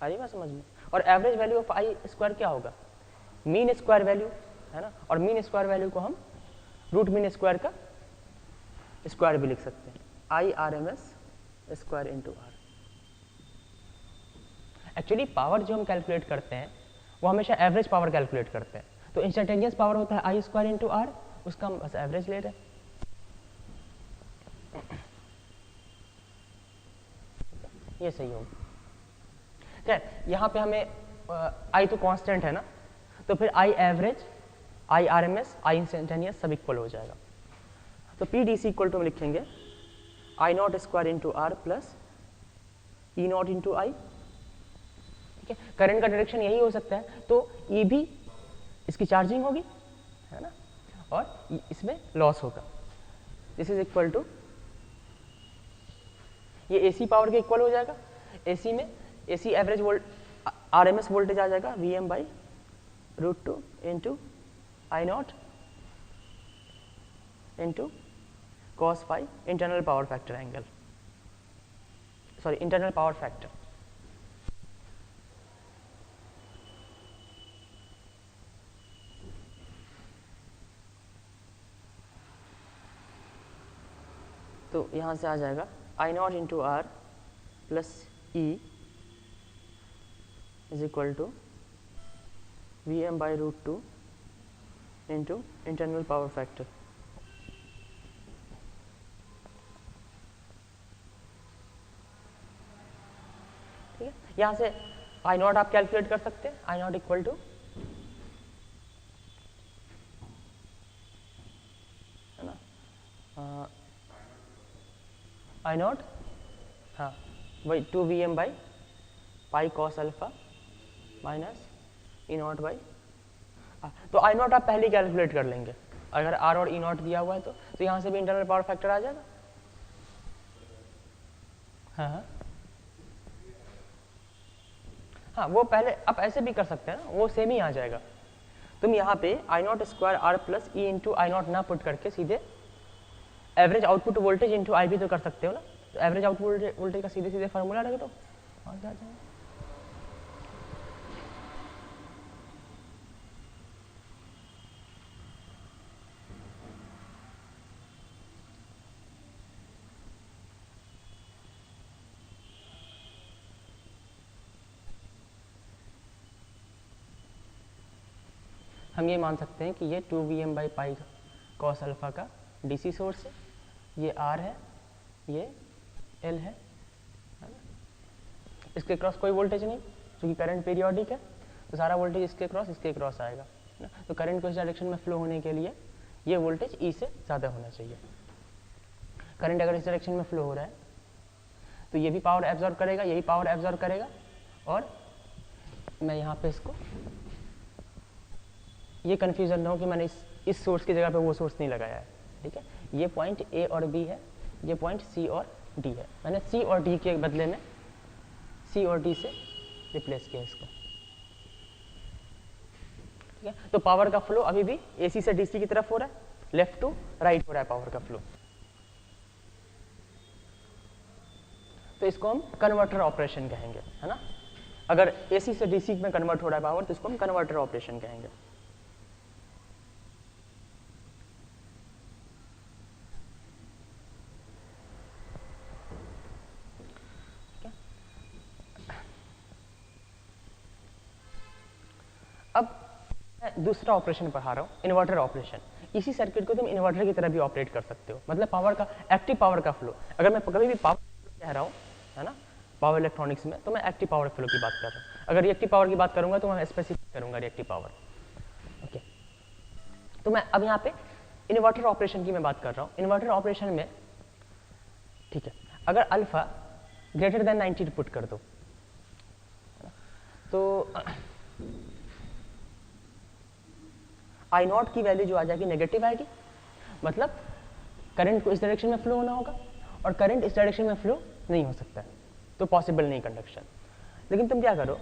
आ रही बात समझ में? और average value of I square क्या होगा? मीन स्क्वायर वैल्यू है ना, और मीन स्क्वायर वैल्यू को हम रूट मीन स्क्वायर का स्क्वायर भी लिख सकते हैं, IRMS square into R। Actually power जो हम कैलकुलेट करते हैं वो हमेशा एवरेज पावर कैलकुलेट करते हैं, तो इंस्टेंटेनियस पावर होता है I स्क्वायर इंटू R, उसका हम बस एवरेज ले रहे हैं। ये सही होगा। खैर यहाँ पे हमें I तो कांस्टेंट है ना, तो फिर I average, I RMS, I instantaneous सब इक्वल हो जाएगा। तो PDC इक्वल टू हम लिखेंगे I not square into R plus E not into I। ठीक है, करंट का डायरेक्शन यही हो सकता है, तो E भी इसकी चार्जिंग होगी है ना, और इसमें लॉस होगा। दिस इज इक्वल टू, ये AC पावर के इक्वल हो जाएगा। AC में AC एवरेज RMS वोल्टेज आ जाएगा VM by root 2 into I not into cos phi internal power factor angle, sorry internal power factor. तो यहाँ से आ जाएगा I not into R plus E is equal to VM by root 2 into internal power factor. ठीक है, यहाँ से I not आप कैलकुलेट कर सकते हैं, I नॉट इक्वल टू है ना I नॉट, हाँ वही 2 VM by pi cos alpha minus E not by, तो I नॉट आप पहले कैलकुलेट कर लेंगे, अगर R और E नॉट दिया हुआ है तो यहाँ से भी इंटरनल पावर फैक्टर आ जाएगा। हाँ हाँ वो पहले आप ऐसे भी कर सकते हैं ना, वो सेम ही आ जाएगा। तुम यहाँ पे I not square R plus E into I not ना पुट करके सीधे average output voltage into I भी तो कर सकते हो ना, तो एवरेज आउटपुट वोल्टेज का सीधे सीधे फार्मूला रख दो, आ जाएगा। हम ये मान सकते हैं कि ये 2VM by pi cos alpha का DC सोर्स है, ये R है, ये L है ना? इसके क्रॉस कोई वोल्टेज नहीं, क्योंकि करंट पीरियोडिक है, तो सारा वोल्टेज इसके क्रॉस आएगा ना? तो करंट को इस डायरेक्शन में फ्लो होने के लिए ये वोल्टेज E से ज़्यादा होना चाहिए। करंट अगर इस डायरेक्शन में फ्लो हो रहा है तो ये भी पावर एब्जॉर्ब करेगा, ये भी पावर एब्जॉर्ब करेगा, और मैं यहाँ पे इसको, ये कन्फ्यूज़न ना हो कि मैंने इस सोर्स की जगह पे वो सोर्स नहीं लगाया है। ठीक है, ये पॉइंट A और B है, ये पॉइंट C और D है, मैंने C और D के बदले में C और D से रिप्लेस किया इसको। ठीक है, तो पावर का फ्लो अभी भी AC से DC की तरफ हो रहा है, लेफ्ट टू राइट हो रहा है पावर का फ्लो। तो इसको हम कन्वर्टर ऑपरेशन कहेंगे, है ना। अगर AC से DC में कन्वर्ट हो रहा है पावर तो इसको हम कन्वर्टर ऑपरेशन कहेंगे। अब मैं दूसरा ऑपरेशन पढ़ा रहा हूँ, इन्वर्टर ऑपरेशन। इसी सर्किट को तुम इन्वर्टर की तरह भी ऑपरेट कर सकते हो, मतलब पावर का, एक्टिव पावर का फ्लो। अगर मैं कभी भी पावर कह रहा हूँ, है ना, पावर इलेक्ट्रॉनिक्स में, तो मैं एक्टिव पावर फ्लो की बात कर रहा हूँ। अगर रिएक्टिव पावर की बात करूँगा तो मैं स्पेसिफिक करूँगा रिएक्टिव पावर। ओके, तो मैं अब यहाँ पे इन्वर्टर ऑपरेशन की मैं बात कर रहा हूँ। इन्वर्टर ऑपरेशन में, ठीक है, अगर अल्फा ग्रेटर देन 90 पुट कर दो तो I नॉट की वैल्यू जो आ जाएगी नेगेटिव आएगी, मतलब करंट को इस डायरेक्शन में फ्लो होना होगा, और करंट इस डायरेक्शन में फ्लो नहीं हो सकता है, तो पॉसिबल नहीं कंडक्शन। लेकिन तुम क्या करो,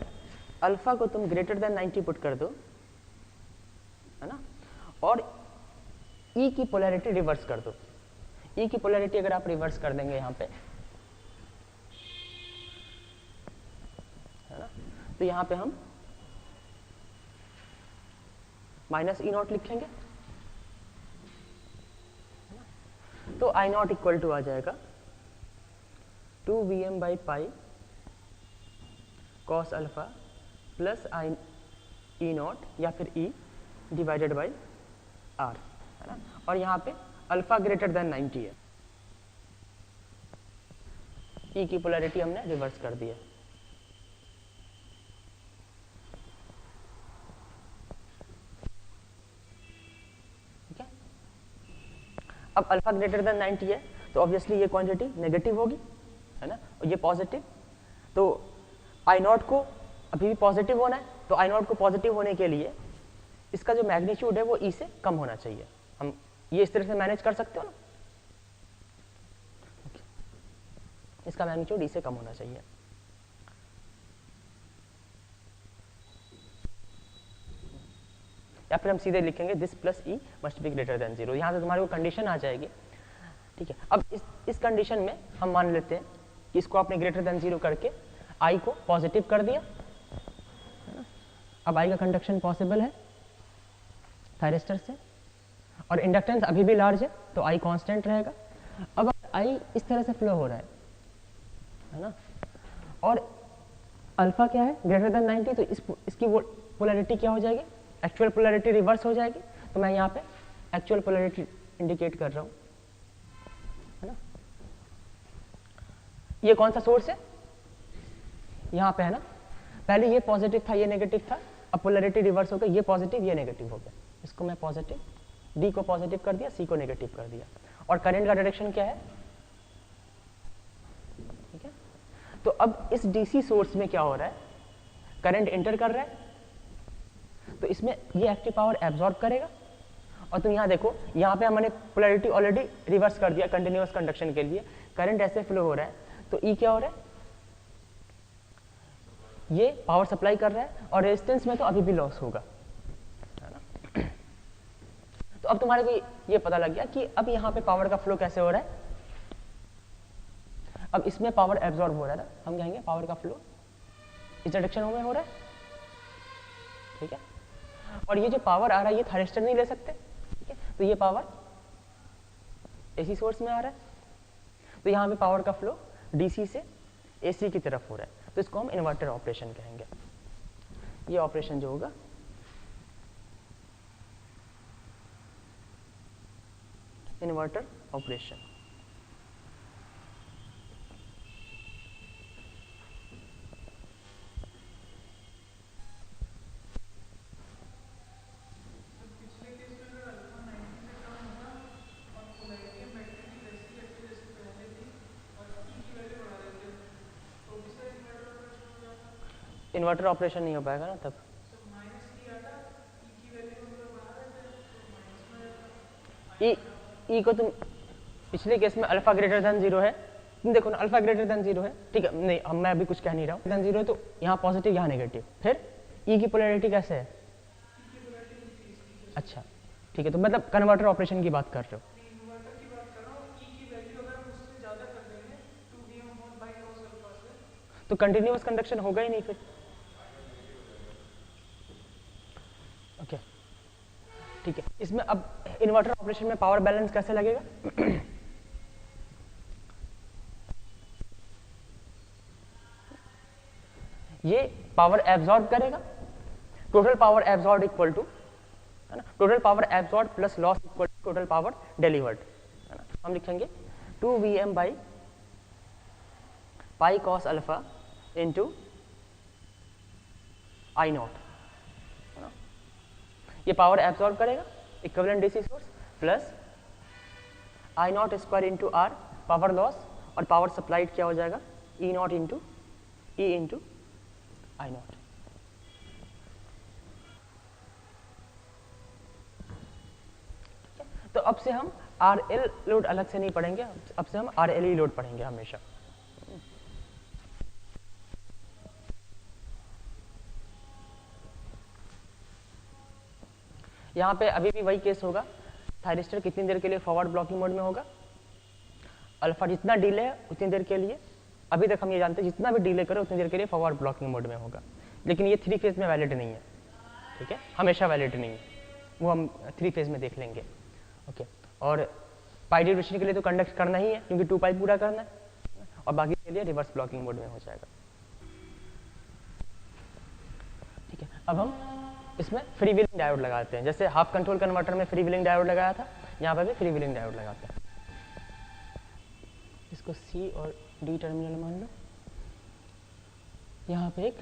अल्फा को तुम ग्रेटर देन 90 पुट कर दो, है ना, और ई की पोलैरिटी रिवर्स कर दो। ई की पोलैरिटी अगर आप रिवर्स कर देंगे यहाँ पे, है ना, तो यहाँ पे हम माइनस ई नॉट लिखेंगे, तो आई नॉट इक्वल टू आ जाएगा 2Vm by pi cos alpha plus I E not या फिर ई डिवाइडेड बाई आर, है ना, और यहाँ पे अल्फा ग्रेटर देन 90 है, ई की पोलैरिटी हमने रिवर्स कर दी है। ठीक है, अब अल्फा ग्रेटर देन 90 है तो ऑब्वियसली ये क्वांटिटी नेगेटिव होगी, है ना, और ये पॉजिटिव, तो आई नॉट को अभी भी पॉजिटिव होना है, तो आई नॉट को पॉजिटिव होने के लिए इसका जो मैग्नीट्यूड है वो ई से कम होना चाहिए। हम ये इस तरह से मैनेज कर सकते हो ना, इसका मैग्नीट्यूड ई से कम होना चाहिए। या फिर हम सीधे लिखेंगे this plus E must be greater than 0। यहाँ से तुम्हारे को कंडीशन आ जाएगी। ठीक है, अब इस कंडीशन में हम मान लेते हैं कि इसको आपने ग्रेटर देन 0 करके आई को पॉजिटिव कर दिया, है ना। अब आई का कंडक्शन पॉसिबल है थायरिस्टर से, और इंडक्टेंस अभी भी लार्ज है तो आई कांस्टेंट रहेगा। अब आई इस तरह से फ्लो हो रहा है ना, और अल्फा क्या है ग्रेटर देन 90, तो इसकी वो पोलैरिटी क्या हो जाएगी, एक्चुअल पोलैरिटी रिवर्स हो जाएगी। तो मैं यहाँ पे एक्चुअल पोलैरिटी इंडिकेट कर रहा हूँ, है ना। ये कौन सा सोर्स है, यहाँ पे है ना, पहले ये पॉजिटिव था ये नेगेटिव था, अब पोलैरिटी रिवर्स हो गई, ये पॉजिटिव ये नेगेटिव हो गया, इसको मैं पॉजिटिव, डी को पॉजिटिव कर दिया, सी को नेगेटिव कर दिया, और करंट का डायरेक्शन क्या है, ठीक है। तो अब इस डीसी सोर्स में क्या हो रहा है, करंट एंटर कर रहा है, तो इसमें ये एक्टिव पावर एब्जॉर्ब करेगा, और तुम यहाँ देखो, यहाँ पे हमने पोलैरिटी ऑलरेडी रिवर्स कर दिया कंटिन्यूअस कंडक्शन के लिए, करंट ऐसे फ्लो हो रहा है, तो ई क्या हो रहा है, ये पावर सप्लाई कर रहा है, और रेजिस्टेंस में तो अभी भी लॉस होगा, है ना। तो अब तुम्हारे को ये पता लग गया कि अब यहाँ पे पावर का फ्लो कैसे हो रहा है। अब इसमें पावर एब्जॉर्ब हो रहा है ना, हम कहेंगे पावर का फ्लो इस डायरेक्शन में हो रहा है, ठीक है। और ये जो पावर आ रहा है ये थायरिस्टर नहीं ले सकते, ठीक है, तो ये पावर एसी सोर्स में आ रहा है, तो यहाँ पे पावर का फ्लो डीसी से एसी की तरफ हो रहा है, तो इसको हम इन्वर्टर ऑपरेशन कहेंगे। ये ऑपरेशन जो होगा इन्वर्टर ऑपरेशन। इन्वर्टर ऑपरेशन नहीं हो पाएगा ना तब। ई को तुम पिछले केस में अल्फा ग्रेटर देन 0 है, तुम देखो ना अल्फा ग्रेटर देन 0 है, ठीक है, नहीं हम मैं अभी कुछ कह नहीं रहा हूँ, देन 0 है तो यहाँ पॉजिटिव यहाँ नेगेटिव, फिर ई की पोलैरिटी कैसे है, अच्छा ठीक है, तो मतलब कन्वर्टर ऑपरेशन की बात कर रहे हो। तो कंटिन्यूअस कंडक्शन होगा ही नहीं फिर, ओके ठीक है। इसमें अब इन्वर्टर ऑपरेशन में पावर बैलेंस कैसे लगेगा ये पावर एब्जॉर्ब करेगा, total power absorb equal to, है ना, total power absorb plus loss equal to total power delivered, है ना। हम लिखेंगे 2Vm by pi cos alpha into I not, है ना। ये पावर एब्जॉर्ब करेगा equivalent DC source plus I not square into R power loss, और power supplied क्या हो जाएगा E not into E into I not. तो अब से हम आर एल लोड अलग से नहीं पढ़ेंगे, अब से हम आर एल ई लोड पढ़ेंगे हमेशा। यहाँ पे अभी भी वही केस होगा, थायरिस्टर कितनी देर के लिए फॉरवर्ड ब्लॉकिंग मोड में होगा, अल्फा जितना डिले है उतनी देर के लिए, अभी तक हम ये जानते हैं जितना भी डिले करो उतनी देर के लिए फॉरवर्ड ब्लॉकिंग मोड में होगा। लेकिन ये 3 फेज में वैलिड नहीं है, ठीक है, हमेशा वैलिड नहीं है, वो हम 3 फेज में देख लेंगे। ओके, और पाई ड्यूरेशन के लिए तो कंडक्ट करना ही है क्योंकि 2 पाई पूरा करना है, और बाकी के लिए रिवर्स ब्लॉकिंग मोड में हो जाएगा। ठीक है, अब हम इसमें फ्री व्हीलिंग डायोड लगाते हैं, जैसे हाफ कंट्रोल कन्वर्टर में फ्री व्हीलिंग डायोड लगाया था, यहाँ पर भी फ्री व्हीलिंग डायोड लगाते हैं। इसको सी और डी टर्मिनल मान लो, यहाँ पे एक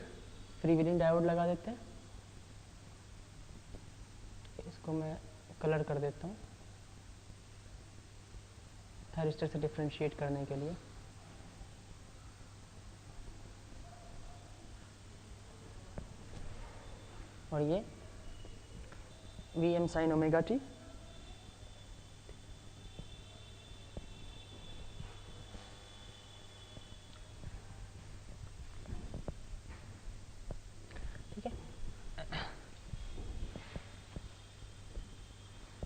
फ्री व्हीलिंग डायोड लगा देते हैं, इसको मैं कलर कर देता हूँ थायरिस्टर से डिफ्रेंशिएट करने के लिए। और ये Vm sin ओमेगा टी, ठीक है।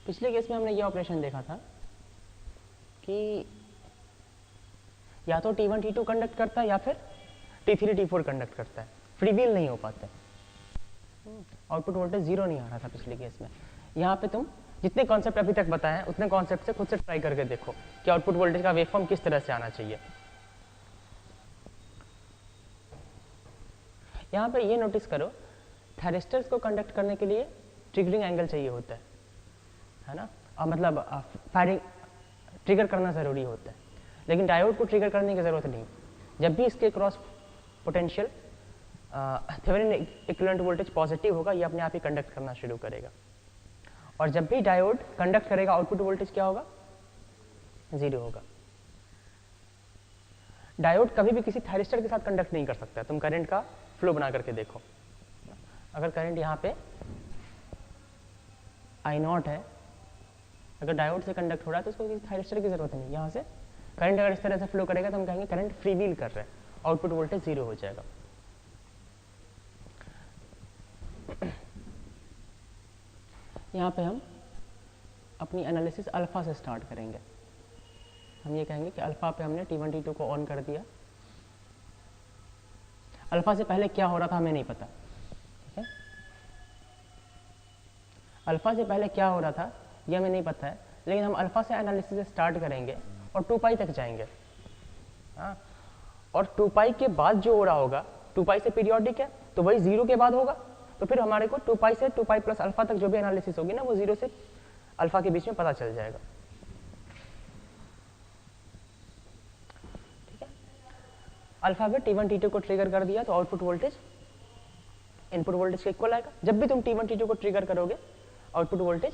पिछले केस में हमने ये ऑपरेशन देखा था कि या तो T1 T2 कंडक्ट करता है या फिर T3 T4 कंडक्ट करता है, फ्री व्हील नहीं हो पाते, आउटपुट वोल्टेज 0 नहीं आ रहा था पिछले केस में। यहाँ पे तुम जितने कॉन्सेप्ट अभी तक बताए हैं उतने कॉन्सेप्ट से खुद से ट्राई करके देखो कि आउटपुट वोल्टेज का वेवफॉर्म किस तरह से आना चाहिए। यहाँ पे ये नोटिस करो, थायरिस्टर्स को कंडक्ट करने के लिए ट्रिगरिंग एंगल चाहिए होता है ना, मतलब फायरिंग ट्रिगर करना ज़रूरी होता है, लेकिन डायोड को ट्रिगर करने की ज़रूरत नहीं। जब भी इसके cross potential Thevenin equivalent voltage positive होगा, ये अपने आप ही कंडक्ट करना शुरू करेगा, और जब भी डायोड कंडक्ट करेगा आउटपुट वोल्टेज क्या होगा, 0 होगा। डायोड कभी भी किसी थायरिस्टर के साथ कंडक्ट नहीं कर सकता। तुम करंट का फ्लो बना करके देखो, अगर करंट यहाँ पे I0 है, अगर डायोड से कंडक्ट हो रहा है तो उसको किसी थायरिस्टर की जरूरत नहीं। यहाँ से करंट अगर इस तरह से फ्लो करेगा तो हम कहेंगे करंट फ्री व्हील कर रहा है, आउटपुट वोल्टेज 0 हो जाएगा। यहाँ पे हम अपनी एनालिसिस अल्फा से स्टार्ट करेंगे। हम ये कहेंगे कि अल्फा पे हमने T1 T2 को ऑन कर दिया, अल्फा से पहले क्या हो रहा था हमें नहीं पता, ठीक है, अल्फा से पहले क्या हो रहा था ये हमें नहीं पता है, लेकिन हम अल्फा से एनालिसिस से स्टार्ट करेंगे और 2 पाई तक जाएंगे। हाँ, और 2 पाई के बाद जो हो रहा होगा, 2 पाई से पीरियोडिक है तो वही 0 के बाद होगा, तो फिर हमारे को 2 पाई से 2 पाई प्लस अल्फा तक जो भी एनालिसिस होगी ना वो 0 से अल्फा के बीच में पता चल जाएगा। ठीक है, अल्फा पे T1 T2 को ट्रिगर कर दिया तो आउटपुट वोल्टेज इनपुट वोल्टेज के इक्वल आएगा। जब भी तुम T1 T2 को ट्रिगर करोगे output voltage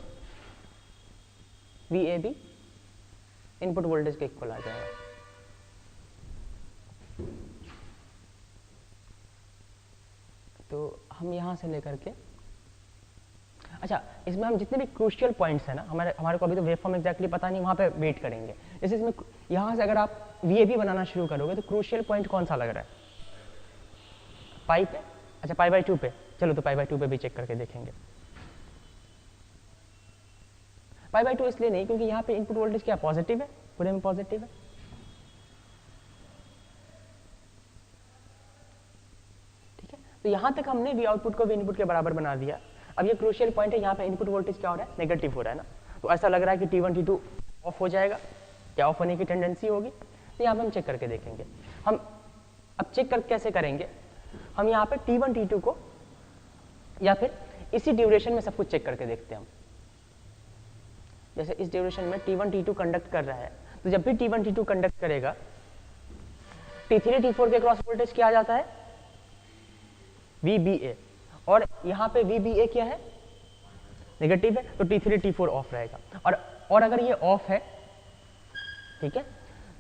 VAB input voltage के इक्वल आ जाएगा। तो हम यहाँ से लेकर के, अच्छा इसमें हम जितने भी क्रूशियल पॉइंट्स हैं ना, हमारे को अभी तो वेवफॉर्म एग्जैक्टली पता नहीं, वहाँ पे वेट करेंगे। जैसे इसमें यहाँ से अगर आप VAB बनाना शुरू करोगे तो क्रूशियल पॉइंट कौन सा लग रहा है, पाई पे, अच्छा π/2 पे, चलो तो π/2 पे भी चेक करके देखेंगे। π/2 इसलिए नहीं क्योंकि यहाँ पे इनपुट वोल्टेज क्या पॉजिटिव है, पूरे में पॉजिटिव है। ठीक है, तो यहाँ तक हमने V आउटपुट को V इनपुट के बराबर बना दिया। अब ये क्रूशियल पॉइंट है, यहाँ पे इनपुट वोल्टेज क्या हो रहा है, नेगेटिव हो रहा है ना, तो ऐसा लग रहा है कि T1 T2 ऑफ हो जाएगा, क्या ऑफ होने की टेंडेंसी होगी, तो यहाँ पे हम चेक करके देखेंगे। हम अब चेक कर कैसे करेंगे, हम यहाँ पे T1 T2 को या फिर इसी ड्यूरेशन में सब कुछ चेक करके देखते हैं हम। जैसे इस ड्यूरेशन में T1 T2 कंडक्ट कर रहा है, तो जब भी T1 T2 कंडक्ट करेगा T3 T4 के क्रॉस वोल्टेज क्या आ जाता है, VBA, और यहाँ पे VBA क्या है, नेगेटिव है, तो T3 T4 ऑफ रहेगा। और अगर ये ऑफ है, ठीक है,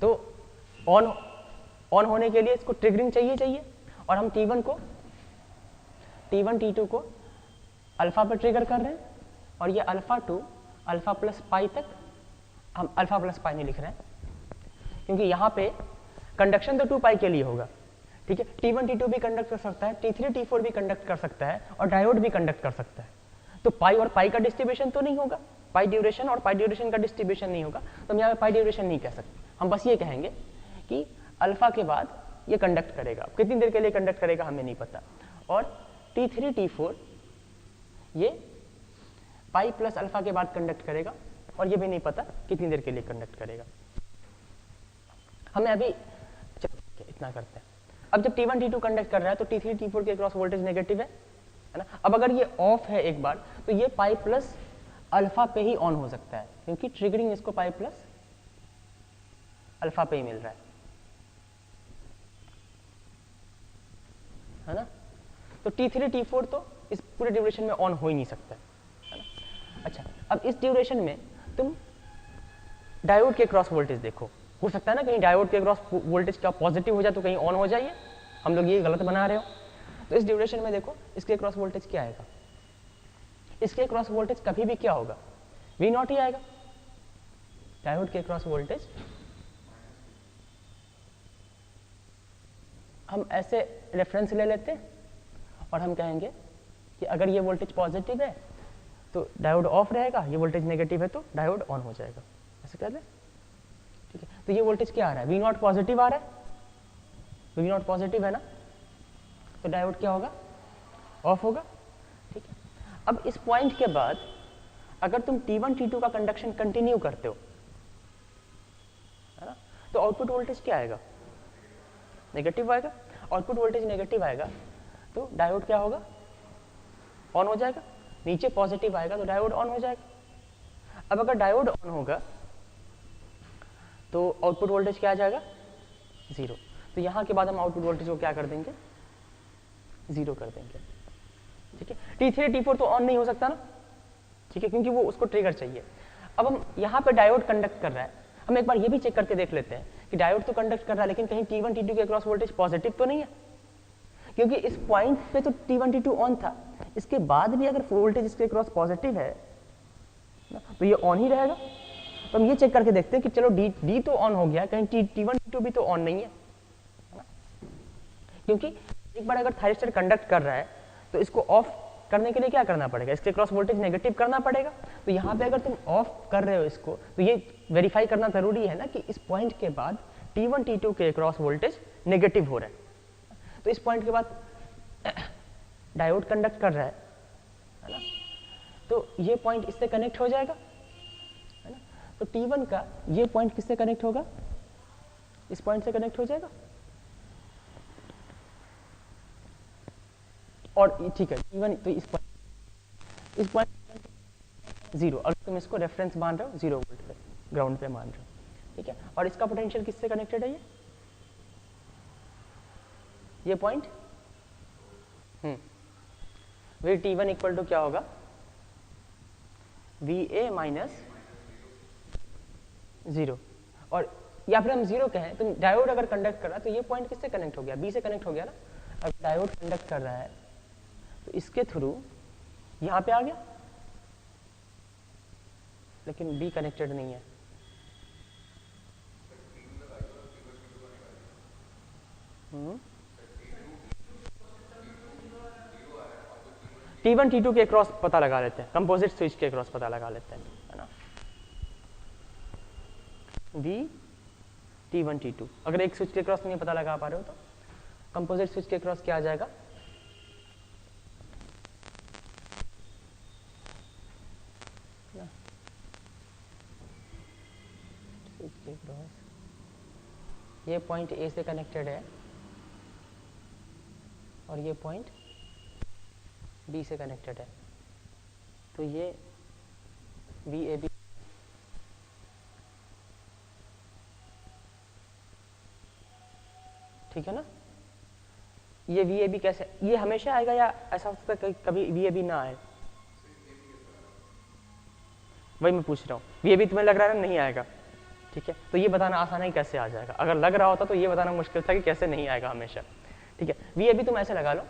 तो ऑन होने के लिए इसको ट्रिगरिंग चाहिए, और हम T1 T2 को अल्फा पर ट्रिगर कर रहे हैं, और ये alpha two alpha plus pi तक, हम अल्फा प्लस पाई नहीं लिख रहे हैं क्योंकि यहाँ पे कंडक्शन तो 2 पाई के लिए होगा। ठीक है, T1 T2 भी कंडक्ट कर सकता है, T3 T4 भी कंडक्ट कर सकता है, और डायोड भी कंडक्ट कर सकता है। तो पाई और पाई का डिस्ट्रीब्यूशन तो नहीं होगा, पाई ड्यूरेशन और पाई ड्यूरेशन का डिस्ट्रीब्यूशन नहीं होगा, तो हम यहाँ पे पाई ड्यूरेशन नहीं कह सकते, हम बस ये कहेंगे कि अल्फा के बाद ये कंडक्ट करेगा, कितनी देर के लिए कंडक्ट करेगा हमें नहीं पता, और T3 T4 ये पाई प्लस अल्फा के बाद कंडक्ट करेगा, और ये भी नहीं पता कितनी देर के लिए कंडक्ट करेगा। हमें अभी इतना करते हैं। अब जब T1 T2 कंडक्ट कर रहा है तो T3 T4 के क्रॉस वोल्टेज नेगेटिव है ना। अब अगर ये ऑफ है एक बार तो ये पाई प्लस अल्फा पे ही ऑन हो सकता है, क्योंकि ट्रिगरिंग इसको पाई प्लस अल्फा पे ही मिल रहा है ना। तो T3 T4 तो इस पूरे ड्यूरेशन में ऑन हो ही नहीं सकता है ना। अच्छा, अब इस ड्यूरेशन में तुम डायोड के क्रॉस वोल्टेज देखो, हो सकता है ना कहीं डायोड के क्रॉस वोल्टेज क्या पॉजिटिव हो जाए तो कहीं ऑन हो जाइए, हम लोग ये गलत बना रहे हो। तो इस ड्यूरेशन में देखो इसके क्रॉस वोल्टेज क्या आएगा, इसके क्रॉस वोल्टेज कभी भी क्या होगा, V0 ही आएगा। डायोड के क्रॉस वोल्टेज हम ऐसे रेफरेंस ले लेते हैं और हम कहेंगे कि अगर ये वोल्टेज पॉजिटिव है तो डायोड ऑफ रहेगा, ये वोल्टेज नेगेटिव है तो डायोड ऑन हो जाएगा, ऐसे कर ले। ठीक है, तो ये वोल्टेज क्या आ रहा है, V0 पॉजिटिव आ रहा है, V0 पॉजिटिव है ना, तो डायोड क्या होगा, ऑफ होगा। ठीक है, अब इस पॉइंट के बाद अगर तुम T1 T2 का कंडक्शन कंटिन्यू करते हो है ना, तो आउटपुट वोल्टेज क्या आएगा, नेगेटिव आएगा। आउटपुट वोल्टेज नेगेटिव आएगा तो डायोड क्या होगा, ऑन हो जाएगा। नीचे पॉजिटिव आएगा तो डायोड ऑन हो जाएगा। अब अगर डायोड ऑन होगा तो आउटपुट वोल्टेज क्या आ जाएगा, 0। तो यहाँ के बाद हम आउटपुट वोल्टेज को क्या कर देंगे, 0 कर देंगे। ठीक है, T3 T4 तो ऑन नहीं हो सकता ना, ठीक है, क्योंकि वो उसको ट्रिगर चाहिए। अब हम यहाँ पे डायोड कंडक्ट कर रहा है, हम एक बार ये भी चेक करके देख लेते हैं कि डायोड तो कंडक्ट कर रहा है लेकिन कहीं T1 T2 के क्रॉस वोल्टेज पॉजिटिव तो नहीं है, क्योंकि इस पॉइंट पे तो T1 T2 ऑन था, इसके बाद भी अगर वोल्टेज इसके क्रॉस पॉजिटिव है तो ये ऑन ही रहेगा। तो हम ये चेक करके देखते हैं कि चलो D तो ऑन हो गया, कहीं T1 T2 भी तो ऑन नहीं है, क्योंकि एक बार अगर थायरिस्टर कंडक्ट कर रहा है तो इसको ऑफ करने के लिए क्या करना पड़ेगा, इसके क्रॉस वोल्टेज नेगेटिव करना पड़ेगा। तो यहाँ पे अगर तुम ऑफ कर रहे हो इसको तो ये वेरीफाई करना जरूरी है ना कि इस पॉइंट के बाद T1 T2 के क्रॉस वोल्टेज नेगेटिव हो रहा है। तो इस पॉइंट के बाद डायोड कंडक्ट कर रहा है ना, तो ये पॉइंट इससे कनेक्ट हो जाएगा है ना। तो T1 का ये पॉइंट किससे कनेक्ट होगा, इस पॉइंट से कनेक्ट हो जाएगा। और ठीक है T1 तो इस पॉइंट 0, अगर तुम इसको रेफरेंस मान रहे हो 0 वोल्ट पे, ग्राउंड पे मान रहे हो, ठीक है। और इसका पोटेंशियल किससे कनेक्टेड है, ये point way T1 equal to क्या होगा, VA माइनस 0। और या फिर हम 0 कहें तो डायोड अगर कंडक्ट कर रहा है तो ये पॉइंट किससे कनेक्ट हो गया, B से कनेक्ट हो गया ना। अगर डायोड कंडक्ट कर रहा है तो इसके थ्रू यहां पे आ गया, लेकिन B कनेक्टेड नहीं है। T1 T2 के क्रॉस पता लगा लेते हैं, कंपोजिट स्विच के क्रॉस पता लगा लेते हैं है ना। V T1 T2 अगर एक स्विच के क्रॉस नहीं पता लगा पा रहे हो तो कंपोजिट स्विच के क्रॉस क्या आ जाएगा, ये पॉइंट A से कनेक्टेड है और ये पॉइंट B से कनेक्टेड है, तो ये VAB ठीक है ना। ये VAB कैसे, ये हमेशा आएगा या ऐसा हो सकता है कभी VAB ना आए, वही मैं पूछ रहा हूँ। VAB तुम्हें लग रहा है नहीं आएगा, ठीक है, तो ये बताना आसान है कैसे आ जाएगा। अगर लग रहा होता तो ये बताना मुश्किल था कि कैसे नहीं आएगा हमेशा, ठीक है। VAB तुम ऐसे लगा लो,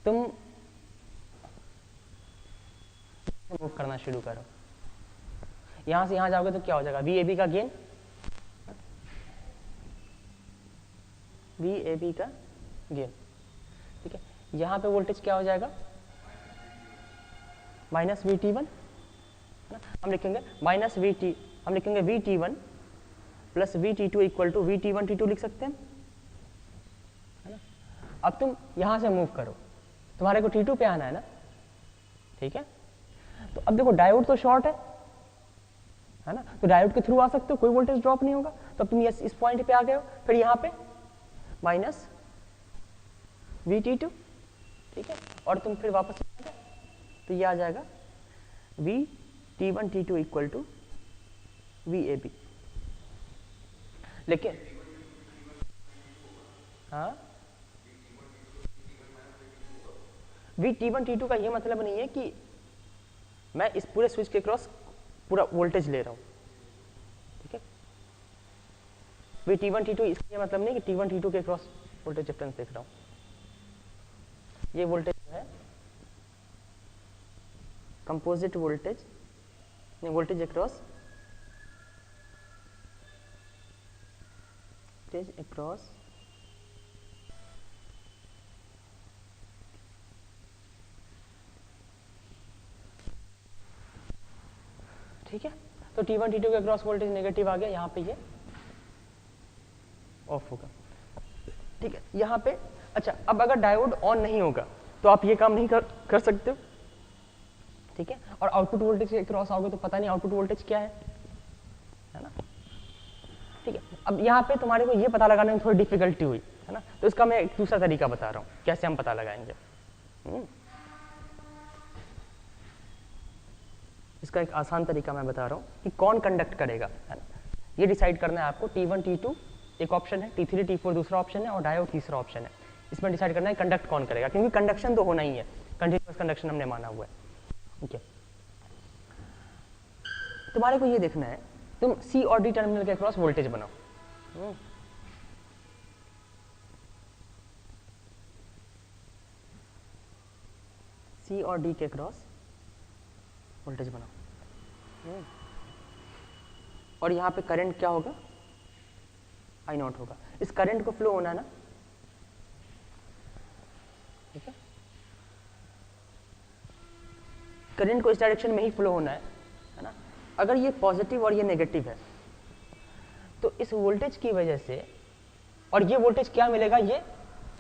तुम मूव करना शुरू करो, यहां से यहां जाओगे तो क्या हो जाएगा, VAB का गेन, VAB का गेन। ठीक है, यहाँ पे वोल्टेज क्या हो जाएगा, माइनस VT1, हम लिखेंगे माइनस VT, हम लिखेंगे VT1 plus VT2 equal to VT1 T2 लिख सकते हैं, है ना। अब तुम यहाँ से मूव करो, तुम्हारे को T2 पे आना है ना, ठीक है। तो अब देखो डायोड तो शॉर्ट है ना, तो डायोड के थ्रू आ सकते हो, कोई वोल्टेज ड्रॉप नहीं होगा। तो अब तुम इस पॉइंट पे आ गए हो, फिर यहाँ पे माइनस VT2, ठीक है, और तुम फिर वापस आ गए, तो ये आ जाएगा VT1 T2 equal to VAB। लेकिन हाँ, VT1 T2 का ये मतलब नहीं है कि मैं इस पूरे स्विच के क्रॉस पूरा वोल्टेज ले रहा हूँ, ठीक है। VT1 T2 इसका ये मतलब नहीं कि T1 T2 के क्रॉस वोल्टेज डिफरेंस देख रहा हूँ। ये वोल्टेज है कंपोजिट वोल्टेज, वोल्टेज अक्रॉस ठीक है। तो T1 T2 के क्रॉस वोल्टेज नेगेटिव आ गया, यहाँ पे ये ऑफ होगा, ठीक है। यहाँ पे अच्छा, अब अगर डायोड ऑन नहीं होगा तो आप ये काम नहीं कर सकते हो, ठीक है। और आउटपुट वोल्टेज के क्रॉस आओगे तो पता नहीं आउटपुट वोल्टेज क्या है ना, ठीक है। अब यहाँ पे तुम्हारे को ये पता लगाने में थोड़ी डिफिकल्टी हुई है ना, तो इसका मैं एक दूसरा तरीका बता रहा हूँ कैसे हम पता लगाएंगे। इसका एक आसान तरीका मैं बता रहा हूँ कि कौन कंडक्ट करेगा, है ना। ये डिसाइड करना है आपको, T1 T2 एक ऑप्शन है, T3 T4 दूसरा ऑप्शन है, और डायोड तीसरा ऑप्शन है। इसमें डिसाइड करना है कंडक्ट कौन करेगा, क्योंकि कंडक्शन तो होना ही है, कंटिन्यूअस कंडक्शन हमने माना हुआ है, ठीक है। तुम्हारे को ये देखना है, तुम C और D टर्मिनल के क्रॉस वोल्टेज बनाओ, C और D के क्रॉस वोल्टेज बनाओ, और यहाँ पे करंट क्या होगा, I0 होगा। इस करंट को फ्लो होना है ना, ठीक है, करंट को इस डायरेक्शन में ही फ्लो होना है ना। अगर ये पॉजिटिव और ये नेगेटिव है तो इस वोल्टेज की वजह से, और ये वोल्टेज क्या मिलेगा ये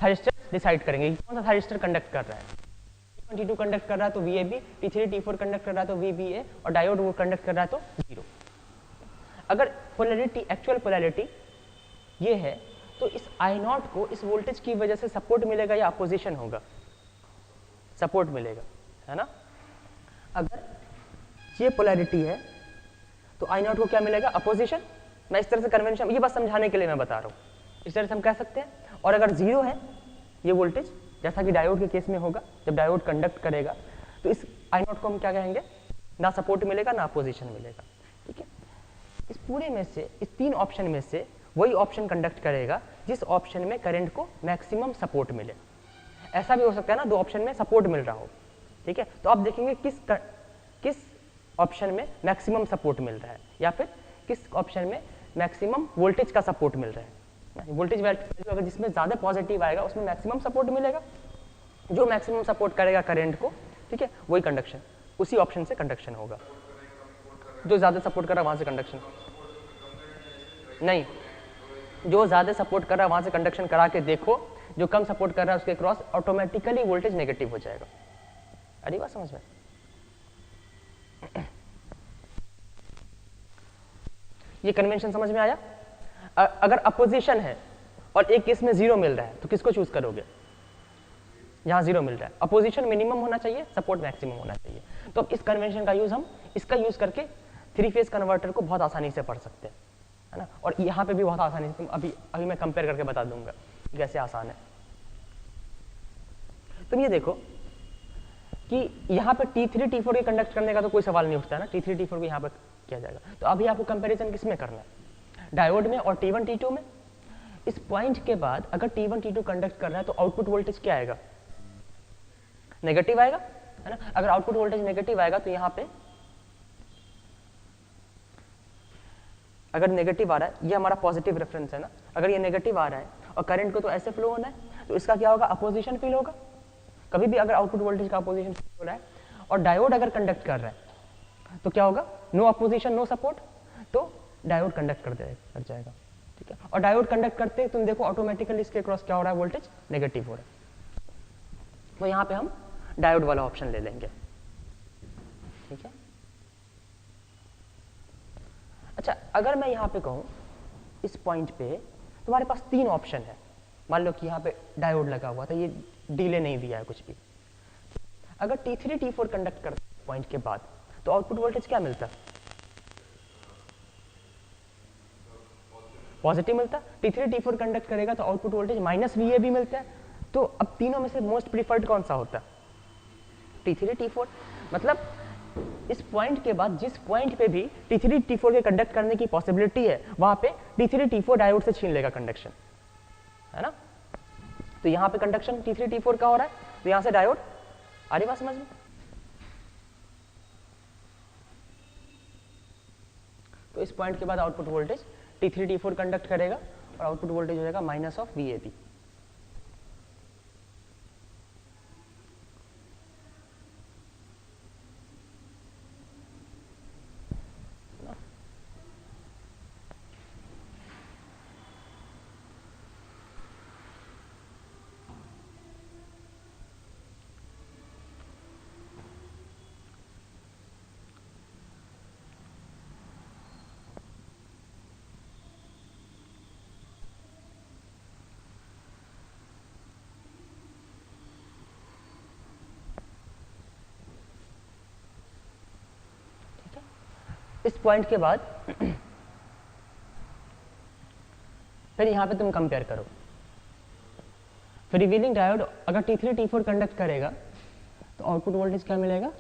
थायरिस्टर डिसाइड करेंगे कौन सा थायरिस्टर कंडक्ट कर रहा है। T2 कंडक्ट कर रहा है तो VAB, T3 T4 कंडक्ट कर रहा है तो VBA, और डायोड वो कंडक्ट कर रहा है तो 0। अगर पोलैरिटी, एक्चुअल पोलैरिटी ये है तो इस I0 को इस वोल्टेज की वजह से सपोर्ट मिलेगा या अपोजिशन होगा, सपोर्ट मिलेगा, है ना। अगर ये पोलैरिटी है तो I0 को क्या मिलेगा, अपोजिशन। मैं इस तरह से कन्वेंशन, ये बस समझाने के लिए मैं बता रहा हूँ, इस तरह से हम कह सकते हैं। और अगर 0 है ये वोल्टेज, जैसा कि डायोड के केस में होगा, जब डायोड कंडक्ट करेगा तो इस I0 को हम क्या कहेंगे, ना सपोर्ट मिलेगा ना अपोजिशन मिलेगा, ठीक है। इस पूरे में से, इस तीन ऑप्शन में से वही ऑप्शन कंडक्ट करेगा जिस ऑप्शन में करंट को मैक्सिमम सपोर्ट मिले। ऐसा भी हो सकता है ना, दो ऑप्शन में सपोर्ट मिल रहा हो, ठीक है, तो आप देखेंगे किस ऑप्शन में मैक्सिमम सपोर्ट मिल रहा है, या फिर किस ऑप्शन में मैक्सिमम वोल्टेज का सपोर्ट मिल रहा है। वोल्टेज वैल्यू अगर जिसमें ज़्यादा पॉजिटिव आएगा उसमें मैक्सिमम सपोर्ट मिलेगा, जो मैक्सिमम सपोर्ट करेगा करंट को, ठीक है, वही कंडक्शन, उसी ऑप्शन से कंडक्शन होगा। जो ज़्यादा सपोर्ट कर रहा है वहाँ से कंडक्शन नहीं, जो ज़्यादा सपोर्ट कर रहा है वहाँ से कंडक्शन करा के देखो, जो कम सपोर्ट कर रहा है उसके क्रॉस ऑटोमेटिकली वोल्टेज नेगेटिव हो जाएगा। अरे बात समझ में, ये कन्वेंशन समझ में आया। अगर अपोजिशन है और एक केस में 0 मिल रहा है तो किसको चूज करोगे, यहाँ 0 मिल रहा है, अपोजिशन मिनिमम होना चाहिए, सपोर्ट मैक्सिमम होना चाहिए। तो अब इस कन्वेंशन का यूज हम इसका यूज करके 3 फेज कन्वर्टर को बहुत आसानी से पढ़ सकते हैं, है ना। और यहाँ पे भी बहुत आसानी से, अभी मैं कंपेयर करके बता दूंगा कैसे आसान है। तुम ये देखो कि यहाँ पे T3 T4 के कंडक्ट करने का तो कोई सवाल नहीं उठता है ना, T3 T4 को यहाँ पर किया जाएगा। तो अभी आपको कंपैरिजन किस में करना है, डायोड में और T1 T2 में। इस पॉइंट के बाद अगर T1 T2 कंडक्ट कर रहा है तो आउटपुट वोल्टेज क्या आएगा, नेगेटिव आएगा, है ना। अगर आउटपुट वोल्टेज नेगेटिव आएगा तो यहाँ पे अगर नेगेटिव आ रहा है, ये हमारा पॉजिटिव रेफरेंस है ना, अगर ये नेगेटिव आ रहा है और करंट को तो ऐसे फ्लो होना है, तो इसका क्या होगा, अपोजिशन फील होगा। कभी भी अगर आउटपुट वोल्टेज का अपोजिशन फील हो रहा है और डायोड अगर कंडक्ट कर रहा है तो क्या होगा, नो अपोजिशन नो सपोर्ट, तो डायोड कंडक्ट कर जाएगा, ठीक है। और डायोड कंडक्ट करते तुम देखो ऑटोमेटिकली इसके क्रॉस क्या हो रहा है, वोल्टेज नेगेटिव हो रहा है। तो यहाँ पे हम डायोड वाला ऑप्शन ले लेंगे, ठीक है। अच्छा, अगर मैं यहाँ पे कहूँ इस पॉइंट पे तुम्हारे पास 3 ऑप्शन है। मान लो कि यहाँ पे डायोड लगा हुआ था, ये डिले नहीं दिया है कुछ भी। अगर T3 T4 कंडक्ट करते पॉइंट के बाद तो आउटपुट वोल्टेज क्या मिलता, पॉजिटिव मिलता। T3 T4 कंडक्ट करेगा तो आउटपुट वोल्टेज -VAB मिलता है। तो अब तीनों में से मोस्ट प्रीफर्ड कौन सा होता है, T3 T4। मतलब इस पॉइंट के बाद जिस पॉइंट पे भी T3 T4 के कंडक्ट करने की पॉसिबिलिटी है वहां पे T3 T4 डायोड से छीन लेगा कंडक्शन, है ना। तो यहाँ पे कंडक्शन T3 T4 का हो रहा है, तो यहाँ से डायोड, आ रही बात समझ में। तो इस पॉइंट के बाद output voltage T3 T4 conduct करेगा और आउटपुट वोल्टेज हो जाएगा -VAB। इस पॉइंट के बाद फिर यहाँ पे तुम कंपेयर करो, फ्रीव्हीलिंग डायोड अगर T3 T4 कंडक्ट करेगा तो आउटपुट वोल्टेज क्या मिलेगा,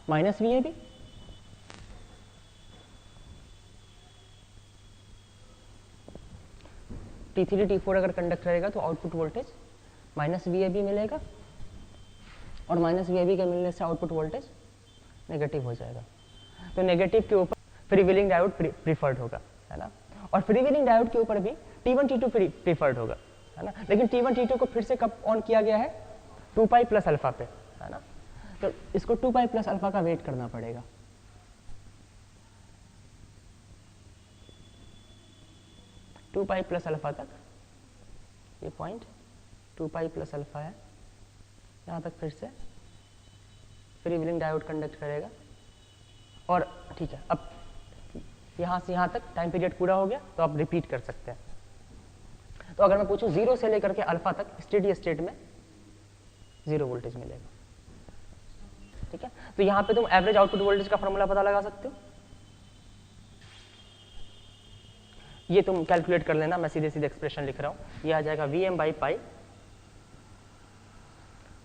-VAB। T3 T4 अगर कंडक्ट करेगा तो आउटपुट वोल्टेज -VAB मिलेगा और -VAB के मिलने से आउटपुट वोल्टेज नेगेटिव हो जाएगा। तो नेगेटिव के ऊपर फ्रीव्हीलिंग डायोड प्रीफर्ड होगा, है ना। और फ्रीव्हीलिंग डायोड के ऊपर भी T1 T2 प्रीफर्ड होगा, है ना। लेकिन T1 T2 को फिर से कब ऑन किया गया है, 2π + अल्फा पे, है ना। तो इसको 2π + अल्फा का वेट करना पड़ेगा। टू पाई प्लस अल्फा तक, ये पॉइंट 2π + अल्फा है, यहाँ तक फिर से फ्रीव्हीलिंग डायोड कंडक्ट करेगा। और ठीक है, अब यहाँ से यहाँ तक टाइम पीरियड पूरा हो गया, तो आप रिपीट कर सकते हैं। तो अगर मैं पूछूं 0 से लेकर के अल्फा तक स्टेडी स्टेट में 0 वोल्टेज मिलेगा, ठीक है। तो यहाँ पे तुम एवरेज आउटपुट वोल्टेज का फॉर्मूला पता लगा सकते हो, ये तुम कैलकुलेट कर लेना, मैं सीधे सीधे एक्सप्रेशन लिख रहा हूँ। ये आ जाएगा Vm/π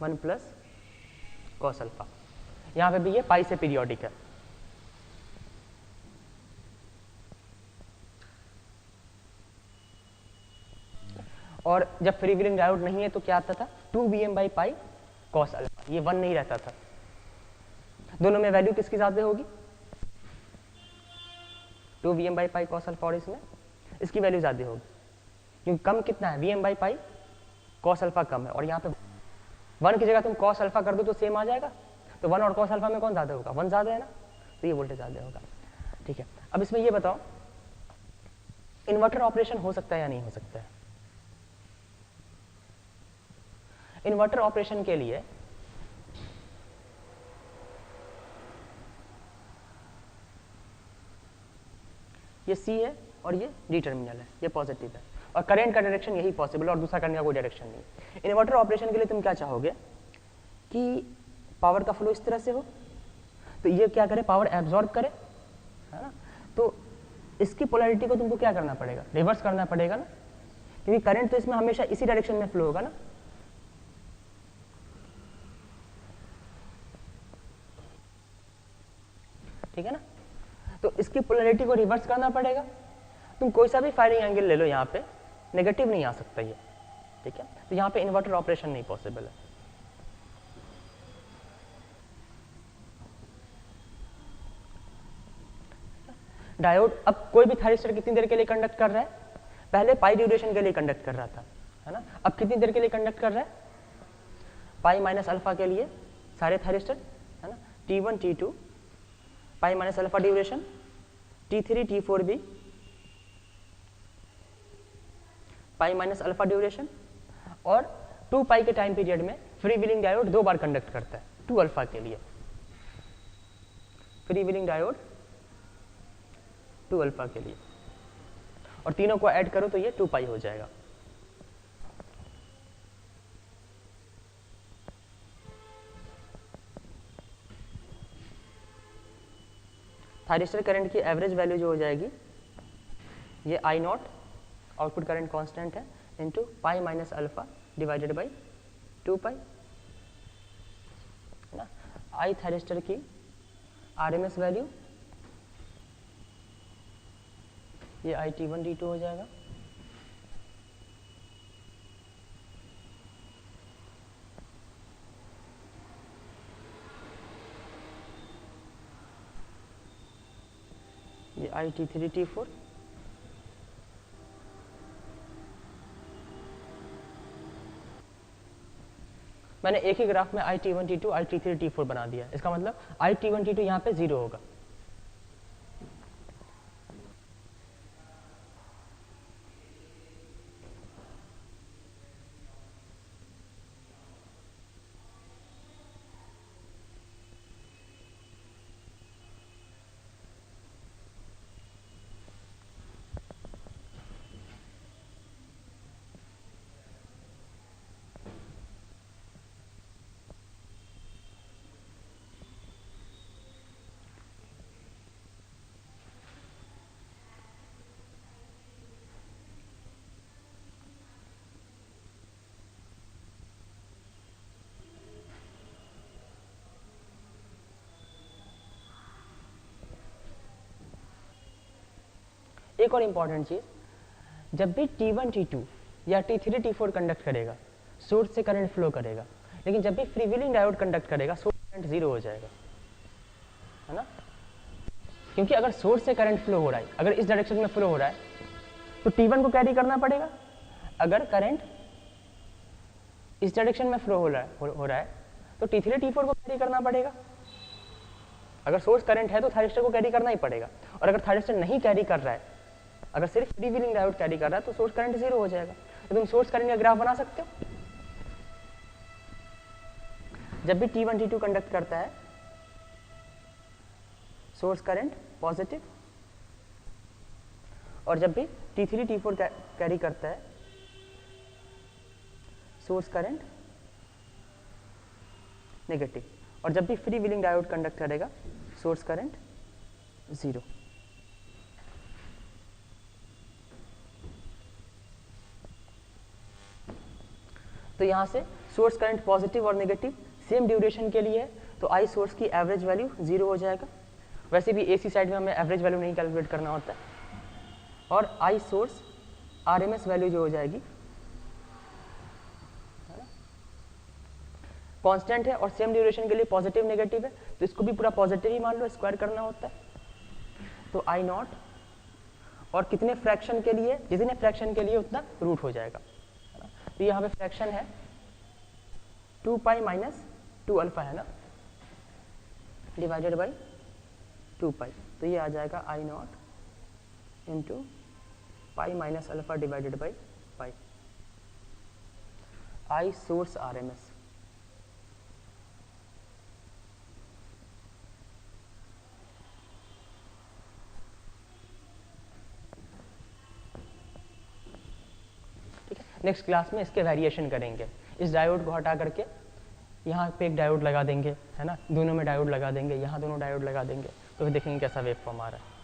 1 + cos अल्फा। यहाँ पे भी ये पाई से पीरियोडिक है। और जब फ्रीव्हीलिंग डायोड नहीं है तो क्या आता था, 2Vm/π cos अल्फा। ये 1 नहीं रहता था। दोनों में वैल्यू किसकी ज्यादा होगी, 2Vm/π cos अल्फा, और इसमें इसकी वैल्यू ज्यादा होगी, क्योंकि कम कितना है, Vm/π cos अल्फा कम है। और यहाँ पे 1 की जगह तुम cos अल्फा कर दो तो सेम आ जाएगा। तो 1 और cos अल्फा में कौन ज्यादा होगा, 1 ज्यादा है ना, तो ये वोल्टेज ज्यादा होगा, ठीक है। अब इसमें ये बताओ, इन्वर्टर ऑपरेशन हो सकता है या नहीं हो सकता है। इन्वर्टर ऑपरेशन के लिए ये C है और ये D टर्मिनल है, ये पॉजिटिव है, और करंट का डायरेक्शन यही पॉसिबल, और दूसरा करने का कोई डायरेक्शन नहीं। इन्वर्टर ऑपरेशन के लिए तुम क्या चाहोगे कि पावर का फ्लो इस तरह से हो, तो ये क्या करे, पावर एब्जॉर्ब करे, है ना। तो इसकी पोलैरिटी को तुमको क्या करना पड़ेगा, रिवर्स करना पड़ेगा ना, क्योंकि करंट तो इसमें हमेशा इसी डायरेक्शन में फ्लो होगा ना। ठीक है ना, तो इसकी पोलैरिटी को रिवर्स करना पड़ेगा। तुम कोई सा भी फायरिंग एंगल ले लो, यहाँ पे नेगेटिव नहीं आ सकता ये, ठीक है। तो यहाँ पे इन्वर्टर ऑपरेशन नहीं पॉसिबल है। डायोड अब कोई भी थायरिस्टर कितनी देर के लिए कंडक्ट कर रहा है, पहले पाई ड्यूरेशन के लिए कंडक्ट कर रहा था, है ना। अब कितनी देर के लिए कंडक्ट कर रहा है, पाई माइनस अल्फा के लिए सारे थायरिस्टर, है ना। T1 T2 पाई minus alpha duration, T3 T4 भी पाई माइनस अल्फा ड्यूरेशन, और 2 पाई के टाइम पीरियड में फ्री व्हीलिंग डायोड 2 बार कंडक्ट करता है 2 अल्फा के लिए। फ्री व्हीलिंग डायोड 2 अल्फा के लिए, और तीनों को ऐड करो तो ये 2 पाई हो जाएगा। थायरिस्टर करंट की एवरेज वैल्यू जो हो जाएगी ये आई नॉट आउटपुट करंट कांस्टेंट है into pi minus alpha divided by 2 pi, है ना। आई थायरिस्टर की आरएमएस वैल्यू ये आई T1 T2 हो जाएगा, ये आई T3 T4, मैंने एक ही ग्राफ में आई T1 T2 आई T3 T4 बना दिया। इसका मतलब आई T1 T2 यहाँ पे 0 होगा। एक और इंपॉर्टेंट चीज, जब भी T1 T2 या T3 T4 कंडक्ट करेगा सोर्स से करंट फ्लो करेगा, लेकिन जब भी फ्री व्हीलिंग डायोड कंडक्ट करेगा सोर्स करंट 0 हो जाएगा, है ना। क्योंकि अगर सोर्स से करंट फ्लो हो रहा है, अगर इस डायरेक्शन में फ्लो हो रहा है तो T1 को कैरी करना पड़ेगा। अगर करंट इस डायरेक्शन में फ्लो हो रहा है तो T3 T4 को कैरी करना पड़ेगा। अगर सोर्स करंट है तो थायरिस्टर को कैरी करना ही पड़ेगा, और अगर थायरिस्टर नहीं कैरी कर रहा है, अगर सिर्फ फ्री व्हीलिंग डायोड कैरी कर रहा है तो सोर्स करंट 0 हो जाएगा। तो तुम सोर्स करंट का ग्राफ बना सकते हो। जब भी T1 T2 कंडक्ट करता है सोर्स करंट पॉजिटिव, और जब भी T3 T4 कैरी करता है सोर्स करंट नेगेटिव, और जब भी फ्री व्हीलिंग डायोड कंडक्ट करेगा सोर्स करंट 0। तो यहाँ से सोर्स करंट पॉजिटिव और नेगेटिव सेम ड्यूरेशन के लिए है, तो आई सोर्स की एवरेज वैल्यू 0 हो जाएगा। वैसे भी एसी साइड में हमें एवरेज वैल्यू नहीं कैलकुलेट करना होता है, और आई सोर्स आरएमएस वैल्यू जो हो जाएगी कांस्टेंट है और सेम ड्यूरेशन के लिए पॉजिटिव नेगेटिव है, तो इसको भी पूरा पॉजिटिव ही मान लो, स्क्वायर करना होता है। तो आई नॉट और कितने फ्रैक्शन के लिए, जितने फ्रैक्शन के लिए उतना रूट हो जाएगा। तो यहाँ पे फ्रैक्शन है 2 पाई माइनस 2 अल्फा, है ना, डिवाइडेड बाई 2 पाई। तो ये आ जाएगा I naught into pi minus alpha divided by pi. I source RMS, next class में इसके वेरिएशन करेंगे। इस डायोड को हटा करके यहाँ पे एक डायोड लगा देंगे, है ना, दोनों में डायोड लगा देंगे, यहाँ दोनों डायोड लगा देंगे, तो फिर देखेंगे कैसा वेव फॉर्म आ रहा है।